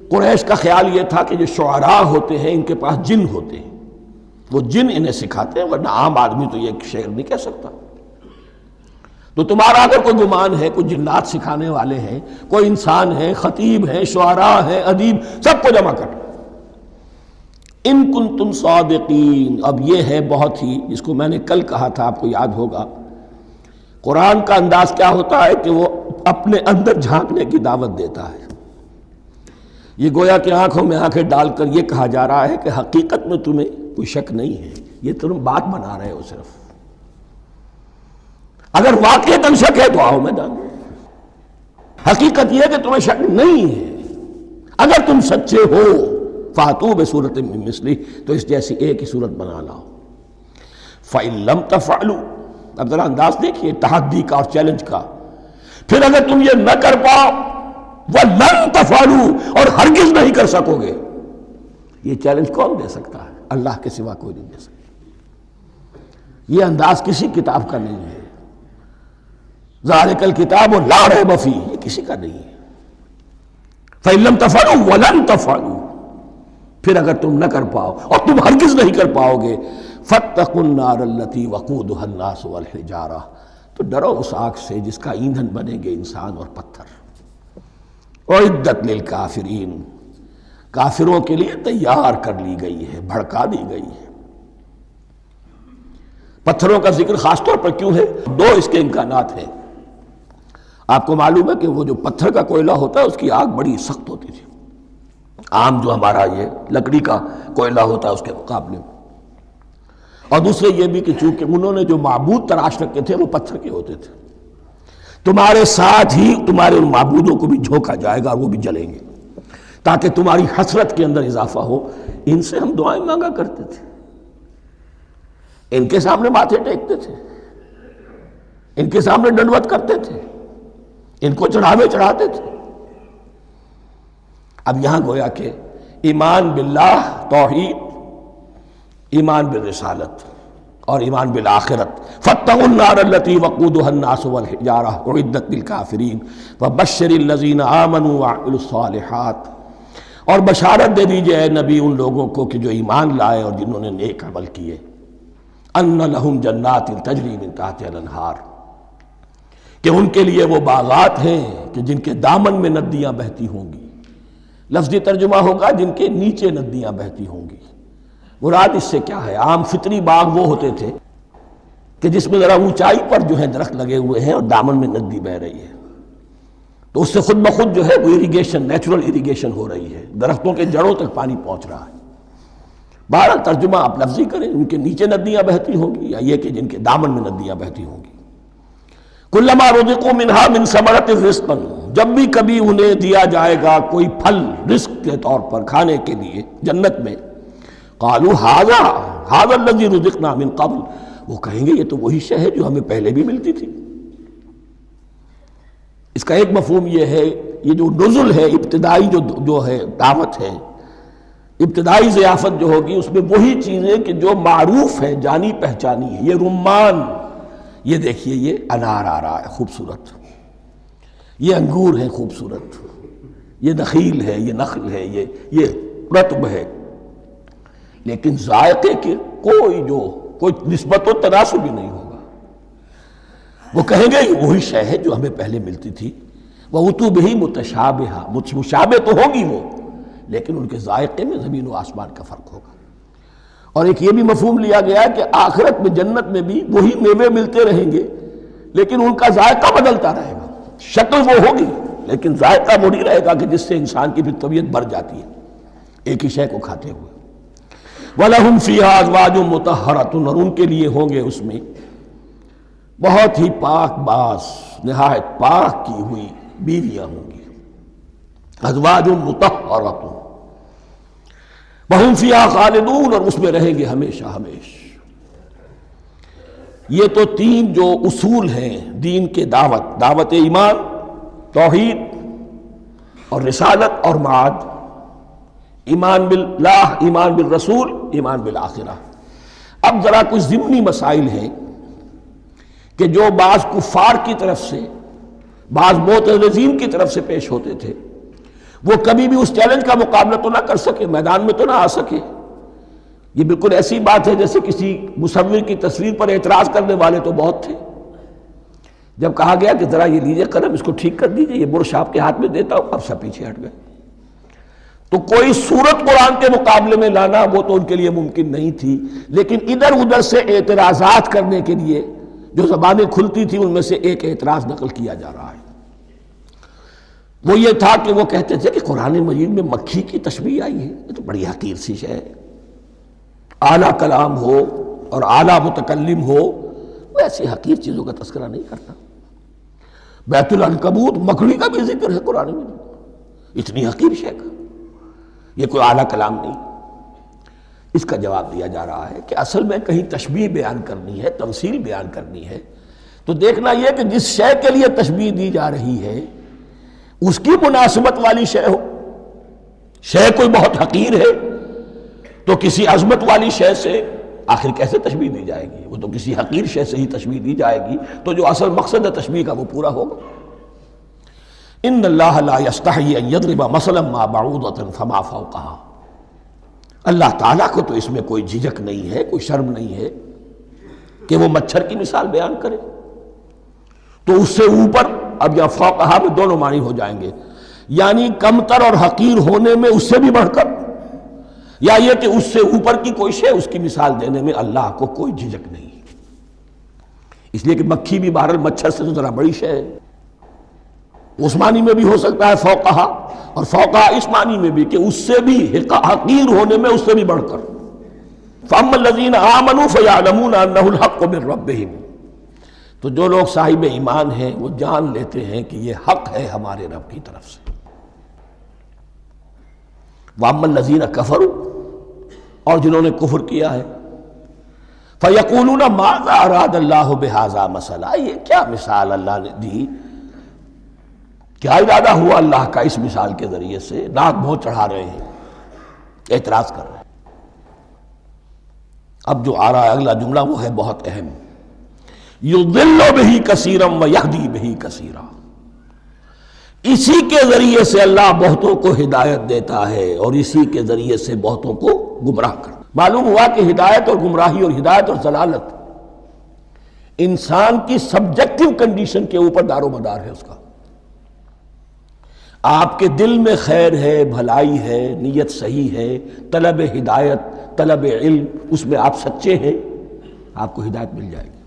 قریش کا خیال یہ تھا کہ جو شعراء ہوتے ہیں ان کے پاس جن ہوتے ہیں، وہ جن انہیں سکھاتے ہیں، ورنہ عام آدمی تو یہ شعر نہیں کہہ سکتا. تو تمہارا اگر کوئی گمان ہے کوئی جنات سکھانے والے ہیں، کوئی انسان ہے، خطیب ہیں، شعراء ہیں، ادیب، سب کو جمع کر. ان کنتم صادقین. اب یہ ہے بہت ہی، جس کو میں نے کل کہا تھا، آپ کو یاد ہوگا، قرآن کا انداز کیا ہوتا ہے کہ وہ اپنے اندر جھانکنے کی دعوت دیتا ہے. یہ گویا کہ آنکھوں میں آنکھیں ڈال کر یہ کہا جا رہا ہے کہ حقیقت میں تمہیں کوئی شک نہیں ہے، یہ تم بات بنا رہے ہو صرف. اگر واقعتاً شک ہے تو آؤ میدان. حقیقت یہ ہے کہ تمہیں شک نہیں ہے. اگر تم سچے ہو فاتوا بسورۃ من مثلہ، تو اس جیسی ایک ہی صورت بنا لاؤ. فإن لم تفعلوا، اب ذرا انداز دیکھیے تحدی کا اور چیلنج کا. پھر اگر تم یہ نہ کر پاؤ، وَلَن تَفْعَلُوا، اور ہرگز نہیں کر سکو گے. یہ چیلنج کون دے سکتا ہے؟ اللہ کے سوا کوئی نہیں دے سکتا. یہ انداز کسی کتاب کا نہیں ہے. ذَلِكَ الْكِتَابُ لَا رَيْبَ فِيهِ، یہ کسی کا نہیں ہے. فَإِن لَمْ تَفْعَلُوا وَلَن تَفْعَلُوا، پھر اگر تم نہ کر پاؤ اور تم ہرگز نہیں کر پاؤ گے، فَاتَّقُوا النَّارَ الَّتِي وَقُودُهَا النَّاسُ وَالْحِجَارَةُ، تو ڈرو اس آگ سے جس کا ایندھن بنیں گے انسان اور پتھر. اعدت للکافرین، کافروں کے لیے تیار کر لی گئی ہے، بھڑکا دی گئی ہے. پتھروں کا ذکر خاص طور پر کیوں ہے؟ 2 اس کے امکانات ہیں. آپ کو معلوم ہے کہ وہ جو پتھر کا کوئلہ ہوتا ہے اس کی آگ بڑی سخت ہوتی تھی، عام جو ہمارا یہ لکڑی کا کوئلہ ہوتا ہے اس کے مقابلے میں. اور دوسرے یہ بھی کہ چونکہ انہوں نے جو معبود تراش رکھے تھے وہ پتھر کے ہوتے تھے، تمہارے ساتھ ہی تمہارے ان معبودوں کو بھی جھونکا جائے گا اور وہ بھی جلیں گے، تاکہ تمہاری حسرت کے اندر اضافہ ہو. ان سے ہم دعائیں مانگا کرتے تھے، ان کے سامنے ماتھے ٹیکتے تھے، ان کے سامنے ڈنڈوت کرتے تھے، ان کو چڑھاوے چڑھاتے تھے. اب یہاں گویا کہ ایمان باللہ، توحید، ایمان بالرسالت اور ایمان بالآخرت. فاتقوا النار التي وقودها الناس والحجارة اعدت للكافرین وبشر الذین آمنوا وعملوا الصالحات، اور بشارت دے دیجئے اے نبی ان لوگوں کو کہ جو ایمان لائے اور جنہوں نے نیک عمل کیے. ان لہم جنات تجری من تحتها الانہار، کہ ان کے لیے وہ باغات ہیں کہ جن کے دامن میں ندیاں بہتی ہوں گی. لفظی ترجمہ ہوگا جن کے نیچے ندیاں بہتی ہوں گی. مراد اس سے کیا ہے؟ عام فطری باغ وہ ہوتے تھے کہ جس میں ذرا اونچائی پر جو ہے درخت لگے ہوئے ہیں اور دامن میں ندی بہہ رہی ہے، تو اس سے خود بخود جو ہے وہ اریگیشن، نیچرل اریگیشن ہو رہی ہے، درختوں کے جڑوں تک پانی پہنچ رہا ہے. بہرحال ترجمہ آپ لفظی کریں، ان کے نیچے ندیاں بہتی ہوں گی یا یہ کہ جن کے دامن میں ندیاں بہتی ہوں گی. کلما رزقوا منہا من ثمرۃ رزقا، جب بھی کبھی انہیں دیا جائے گا کوئی پھل رزق کے طور پر کھانے کے لیے جنت میں، قالوا ھذا الذی رزقنا من قبل، وہ کہیں گے یہ تو وہی شے ہے جو ہمیں پہلے بھی ملتی تھی. اس کا ایک مفہوم یہ ہے، یہ جو نزل ہے، ابتدائی جو ہے دعوت ہے، ابتدائی ضیافت جو ہوگی اس میں وہی چیزیں کہ جو معروف ہے، جانی پہچانی ہے. یہ رمان، یہ دیکھیے یہ انار آ رہا ہے خوبصورت، یہ انگور ہے خوبصورت، یہ نخیل ہے، یہ نخل ہے، یہ رطب ہے، لیکن ذائقے کے کوئی نسبت و تناسب بھی نہیں ہوگا. وہ کہیں گے یہ وہی شے ہے جو ہمیں پہلے ملتی تھی. وَأُتُوا بِهِ مُتَشَابِهًا، مشابہ تو ہوگی وہ، لیکن ان کے ذائقے میں زمین و آسمان کا فرق ہوگا. اور ایک یہ بھی مفہوم لیا گیا کہ آخرت میں جنت میں بھی وہی میوے ملتے رہیں گے، لیکن ان کا ذائقہ بدلتا رہے گا. شکل وہ ہوگی لیکن ذائقہ وہ نہیں رہے گا کہ جس سے انسان کی بھی طبیعت بڑھ جاتی ہے ایک ہی شے کو کھاتے ہوئے. وَلَهُمْ فِيهَا أَزْوَاجٌ مُطَهَّرَةٌ، اور ان کے لیے ہوں گے اس میں بہت ہی پاک باز، نہایت پاک کی ہوئی بیویاں ہوں گی. ازواج مطہرۃ وہم فیہا خالدون، اور اس میں رہیں گے ہمیشہ ہمیشہ۔ یہ تو تین جو اصول ہیں دین کے دعوت ایمان، توحید اور رسالت اور معاد، ایمان باللہ، ایمان بالرسول، ایمان بالآخرہ۔ اب ذرا کچھ ضمنی مسائل ہیں کہ جو بعض کفار کی طرف سے، بعض معتزلین کی طرف سے پیش ہوتے تھے، وہ کبھی بھی اس چیلنج کا مقابلہ تو نہ کر سکے، میدان میں تو نہ آ سکے۔ یہ بالکل ایسی بات ہے جیسے کسی مصور کی تصویر پر اعتراض کرنے والے تو بہت تھے۔ جب کہا گیا کہ ذرا یہ لیجئے قلم، اس کو ٹھیک کر دیجئے، یہ برش آپ کے ہاتھ میں دیتا ہوں، اب سب پیچھے ہٹ گئے۔ تو کوئی صورت قرآن کے مقابلے میں لانا وہ تو ان کے لیے ممکن نہیں تھی، لیکن ادھر ادھر سے اعتراضات کرنے کے لیے جو زبانیں کھلتی تھی ان میں سے ایک اعتراض نقل کیا جا رہا ہے۔ وہ یہ تھا کہ وہ کہتے تھے کہ قرآن مجید میں مکھی کی تشبیہ آئی ہے، یہ تو بڑی حقیر سی شے ہے، اعلیٰ کلام ہو اور اعلیٰ متکلم ہو وہ ایسی حقیر چیزوں کا تذکرہ نہیں کرتا۔ بیت العنکبوت، مکڑی کا بھی ذکر ہے قرآن میں، اتنی حقیر شے کا، یہ کوئی اعلیٰ کلام نہیں۔ اس کا جواب دیا جا رہا ہے کہ اصل میں کہیں تشبیہ بیان کرنی ہے، تمثیل بیان کرنی ہے، تو دیکھنا یہ کہ جس شے کے لیے تشبیہ دی جا رہی ہے اس کی مناسبت والی شے ہو۔ شے کوئی بہت حقیر ہے تو کسی عظمت والی شے سے آخر کیسے تشبیہ دی جائے گی؟ وہ تو کسی حقیر شے سے ہی تشبیہ دی جائے گی، تو جو اصل مقصد ہے تشبیہ کا وہ پورا ہوگا۔ ان اللہ لا یستحیی ان یضرب مثلا ما بعوضۃ فما فوقہا، اللہ تعالیٰ کو تو اس میں کوئی جھجک نہیں ہے، کوئی شرم نہیں ہے کہ وہ مچھر کی مثال بیان کرے، تو اس سے اوپر، اب یا فوقہا میں دونوں معنی ہو جائیں گے، یعنی کمتر اور حقیر ہونے میں اس سے بھی بڑھ کر، یا یہ کہ اس سے اوپر کی کوئی شے، اس کی مثال دینے میں اللہ کو کوئی جھجک نہیں، اس لیے کہ مکھی بھی بہرحال مچھر سے تو ذرا بڑی شے ہے۔ اس معنی میں بھی ہو سکتا ہے فوقہا، اور فوقہا اس معنی میں بھی کہ اس سے بھی حقیر ہونے میں اس سے بھی بڑھ کر۔ فَأَمَّا الَّذِينَ آمَنُوا فَيَعْلَمُونَ أَنَّهُ الْحَقُّ مِنْ رَبِّهِمْ، تو جو لوگ صاحب ایمان ہیں وہ جان لیتے ہیں کہ یہ حق ہے ہمارے رب کی طرف سے۔ وَأَمَّا الَّذِينَ كَفَرُوا، اور جنہوں نے کفر کیا ہے، فَيَقُولُونَ مَاذَا أَرَادَ اللَّهُ بِهَذَا مَثَلًا، یہ کیا مثال اللہ نے دی، کیا ارادہ ہوا اللہ کا اس مثال کے ذریعے سے؟ ناک منہ چڑھا رہے ہیں، اعتراض کر رہے ہیں۔ اب جو آ رہا ہے اگلا جملہ وہ ہے بہت اہم، یضل بہ کثیرا ویہدی بہ کثیرا، اسی کے ذریعے سے اللہ بہتوں کو ہدایت دیتا ہے اور اسی کے ذریعے سے بہتوں کو گمراہ کرتا۔ معلوم ہوا کہ ہدایت اور گمراہی، اور ہدایت اور ضلالت انسان کی سبجیکٹو کنڈیشن کے اوپر دار و مدار ہے اس کا۔ آپ کے دل میں خیر ہے، بھلائی ہے، نیت صحیح ہے، طلب ہدایت، طلب علم، اس میں آپ سچے ہیں، آپ کو ہدایت مل جائے گی۔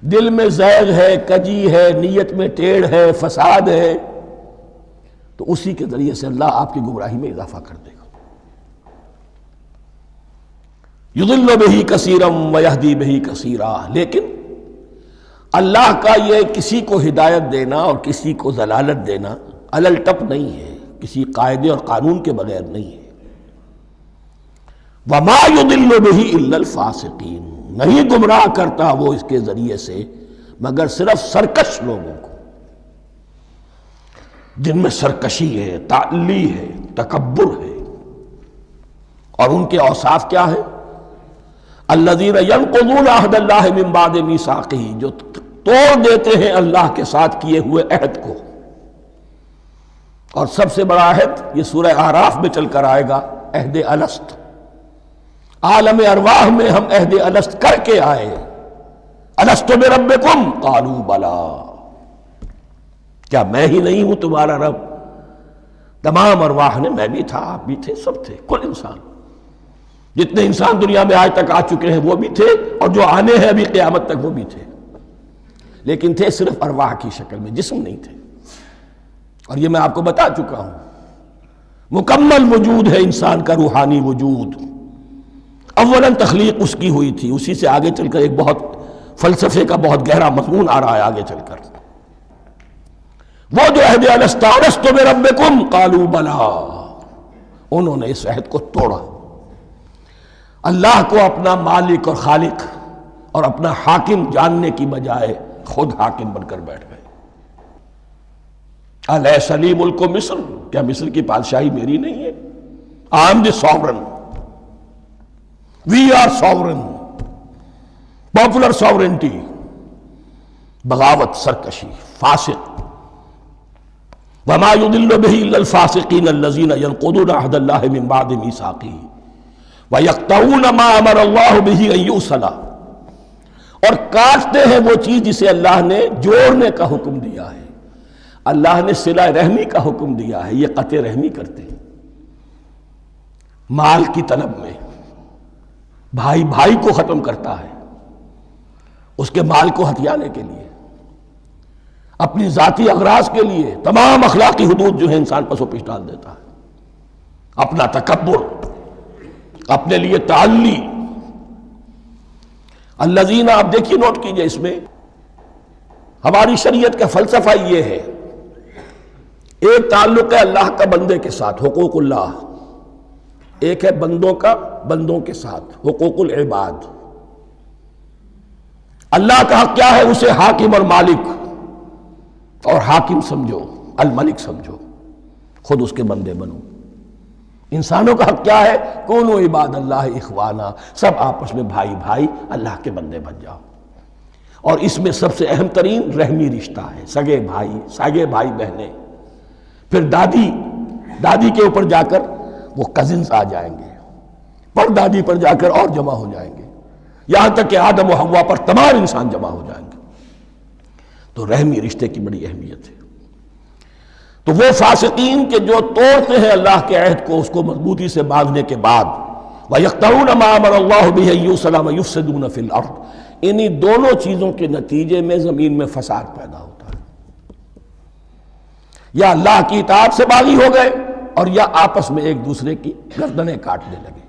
دل میں زیغ ہے، کجی ہے، نیت میں ٹیڑھ ہے، فساد ہے، تو اسی کے ذریعے سے اللہ آپ کی گمراہی میں اضافہ کر دے گا۔ یضل بہ کثیرا ویہدی بہ کثیرا، لیکن اللہ کا یہ کسی کو ہدایت دینا اور کسی کو ضلالت دینا علل ٹپ نہیں ہے، کسی قاعدے اور قانون کے بغیر نہیں ہے۔ وما یضل بہ الا الفاسقین، نہیں گمراہ کرتا وہ اس کے ذریعے سے مگر صرف سرکش لوگوں کو، جن میں سرکشی ہے، تعلی ہے، تکبر ہے، اور ان کے اوصاف کیا ہے؟ الذین ینقضون عہد اللہ من بعد میثاقہ، جو توڑ دیتے ہیں اللہ کے ساتھ کیے ہوئے عہد کو۔ اور سب سے بڑا عہد یہ سورہ اعراف میں چل کر آئے گا، عہد الست۔ عالم ارواح میں ہم عہد الست کر کے آئے، الست بربکم قالوا بلا، کیا میں ہی نہیں ہوں تمہارا رب؟ تمام ارواح نے، میں بھی تھا، آپ بھی تھے، سب تھے، کل انسان، جتنے انسان دنیا میں آج تک آ چکے ہیں وہ بھی تھے، اور جو آنے ہیں ابھی قیامت تک وہ بھی تھے، لیکن تھے صرف ارواح کی شکل میں، جسم نہیں تھے۔ اور یہ میں آپ کو بتا چکا ہوں، مکمل وجود ہے انسان کا روحانی وجود۔ اولاً تخلیق اس کی ہوئی تھی، اسی سے آگے چل کر ایک بہت فلسفے کا بہت گہرا مضمون آ رہا ہے آگے چل کر۔ وہ جو عہد الست بربکم قالوا بلا، انہوں نے اس عہد کو توڑا، اللہ کو اپنا مالک اور خالق اور اپنا حاکم جاننے کی بجائے خود حاکم بن کر بیٹھ گئے۔ الیس لی ملک مصر، کیا مصر کی بادشاہی میری نہیں ہے؟ I am the sovereign. We are sovereign. Popular sovereignty. بغاوت، سرکشی، فاسق۔ وَمَا يُضِلُّ بِهِ إِلَّا الْفَاسِقِينَ الَّذِينَ يَنقُضُونَ عَهْدَ اللَّهِ مِن بَعْدِ مِيثَاقِهِ وَيَقْطَعُونَ مَا أَمَرَ اللَّهُ بِهِ أَن يُوصَلَ، اور کاٹتے ہیں وہ چیز جسے اللہ نے جوڑنے کا حکم دیا ہے۔ اللہ نے صلہ رحمی کا حکم دیا ہے، یہ قطع رحمی کرتے ہیں مال کی طلب میں۔ بھائی بھائی کو ختم کرتا ہے اس کے مال کو ہتھیانے کے لیے، اپنی ذاتی اغراض کے لیے تمام اخلاقی حدود جو ہے انسان پس و پیش ڈال دیتا ہے، اپنا تکبر، اپنے لیے تعلی۔ الذین، آپ دیکھیے نوٹ کیجئے، اس میں ہماری شریعت کا فلسفہ یہ ہے، ایک تعلق ہے اللہ کا بندے کے ساتھ، حقوق اللہ، ایک ہے بندوں کا بندوں کے ساتھ، حقوق العباد۔ اللہ کا حق کیا ہے؟ اسے حاکم اور مالک، اور حاکم سمجھو، الملک سمجھو، خود اس کے بندے بنو۔ انسانوں کا حق کیا ہے؟ کونوا عباد اللہ اخوانا، سب آپس میں بھائی بھائی اللہ کے بندے بن جاؤ۔ اور اس میں سب سے اہم ترین رحمی رشتہ ہے، سگے بھائی بہنیں، پھر دادی کے اوپر جا کر وہ کزنز آ جائیں گے، پر دادی پر جا کر اور جمع ہو جائیں گے، یہاں تک کہ آدم و حوا پر تمام انسان جمع ہو جائیں گے۔ تو رحمی رشتے کی بڑی اہمیت ہے۔ تو وہ فاسقین کے جو توڑتے ہیں اللہ کے عہد کو، اس کو مضبوطی سے باندھنے کے بعد، وَيَقْطَعُونَ مَا أَمَرَ اللَّهُ بِهِ أَن يُوصَلَ وَيُفْسِدُونَ فِي الْأَرْضِ، انہی دونوں چیزوں کے نتیجے میں زمین میں فساد پیدا ہوتا ہے۔ یا اللہ کی اطاعت سے باغی ہو گئے، اور یا آپس میں ایک دوسرے کی گردنیں کاٹنے لگے۔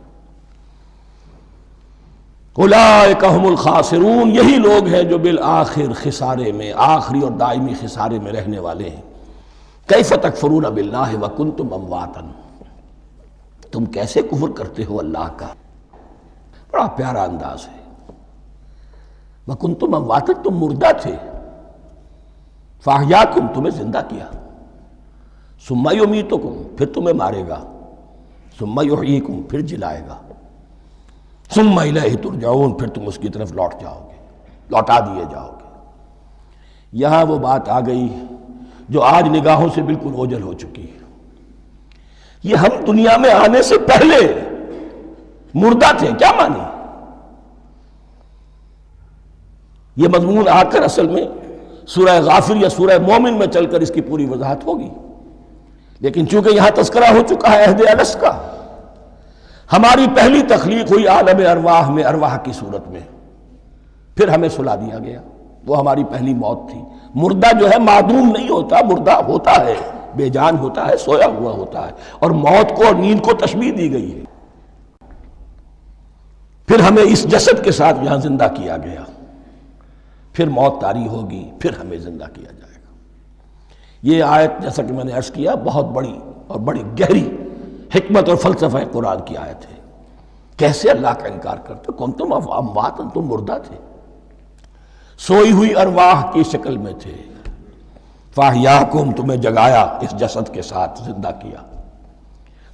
اولئک ھم الخاسرون، یہی لوگ ہیں جو بالآخر خسارے میں، آخری اور دائمی خسارے میں رہنے والے ہیں۔ کیف تکفرون باللہ وکنتم امواتا، تم کیسے کفر کرتے ہو اللہ کا؟ بڑا پیارا انداز ہے۔ وکنتم امواتا، تم مردہ تھے، فاحیاکم، تمہیں زندہ کیا، ثم یمیتکم، پھر تمہیں مارے گا، ثم یحییکم، پھر جلائے گا، ثم الیہ ترجعون، پھر تم اس کی طرف لوٹا دیے جاؤ گے۔ یہاں وہ بات آ گئی جو آج نگاہوں سے بالکل اوجھل ہو چکی ہے۔ یہ ہم دنیا میں آنے سے پہلے مردہ تھے، کیا مانی؟ یہ مضمون آ کر اصل میں سورہ غافر یا سورہ مومن میں چل کر اس کی پوری وضاحت ہوگی، لیکن چونکہ یہاں تذکرہ ہو چکا ہے عہد الست کا، ہماری پہلی تخلیق ہوئی عالم ارواح میں، ارواح کی صورت میں، پھر ہمیں سلا دیا گیا، وہ ہماری پہلی موت تھی۔ مردہ جو ہے معدوم نہیں ہوتا، مردہ ہوتا ہے، بے جان ہوتا ہے، سویا ہوا ہوتا ہے، اور موت کو اور نیند کو تشبیہ دی گئی ہے۔ پھر ہمیں اس جسد کے ساتھ یہاں زندہ کیا گیا، پھر موت طاری ہوگی، پھر ہمیں زندہ کیا جائے گا۔ یہ آیت جیسا کہ میں نے عرض کیا بہت بڑی اور بڑی گہری حکمت اور فلسفہ قرآن کی آیت ہے۔ کیسے اللہ کا انکار کرتے؟ کنتم اموات، تم مردہ تھے، سوئی ہوئی ارواح کی شکل میں تھے، فاحیاکم، تمہیں جگایا اس جسد کے ساتھ، زندہ کیا،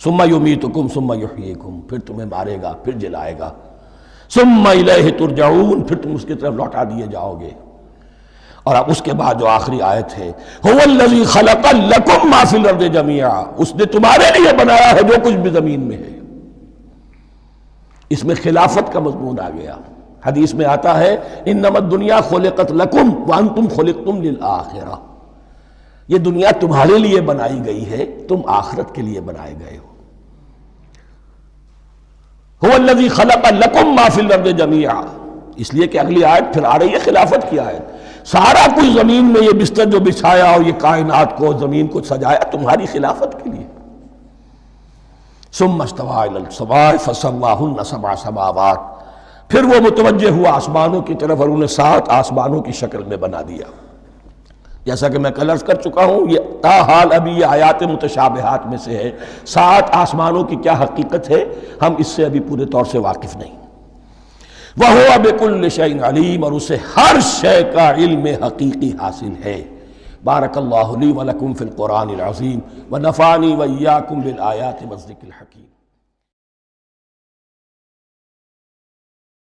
ثم یمیتکم ثم یحییکم، پھر تمہیں مارے گا، پھر جلائے گا، ثم الیہ ترجعون، پھر تم اس کی طرف لوٹا دیے جاؤ گے۔ اور اب اس کے بعد جو آخری آیت ہے، هو الذی خلق لکم ما فی الارض جمیعا، اس نے تمہارے لیے بنایا ہے جو کچھ بھی زمین میں ہے۔ اس میں خلافت کا مضمون آ گیا۔ حدیث میں آتا ہے انما الدنیا خلقت لکم وانتم خلقتم للآخرہ، یہ دنیا تمہارے لیے بنائی گئی ہے، تم آخرت کے لیے بنائے گئے ہو۔ هو الذی خلق لکم ما فی الارض جمیعا، اس لیے کہ اگلی آیت پھر آ رہی ہے خلافت کی آیت۔ سارا کچھ زمین میں یہ بستر جو بچھایا اور یہ کائنات کو، زمین کو سجایا تمہاری خلافت کے لیے۔ ثم استوى الى السماء فسواهن سبع سماوات، پھر وہ متوجہ ہوا آسمانوں کی طرف اور انہیں 7 آسمانوں کی شکل میں بنا دیا۔ جیسا کہ میں کل عرض کر چکا ہوں، یہ تاحال ابھی یہ آیات متشابہات میں سے ہے۔ 7 آسمانوں کی کیا حقیقت ہے ہم اس سے ابھی پورے طور سے واقف نہیں۔ وَهُوَ بِكُلِّ شَيْءٍ عَلِيمٌ، اور اسے ہر شے کا علم حقیقی حاصل ہے۔ بارک اللہ لی ولکم فی القرآن العظیم ونفعنی وإیاکم بالآیات والذکر الحکیم۔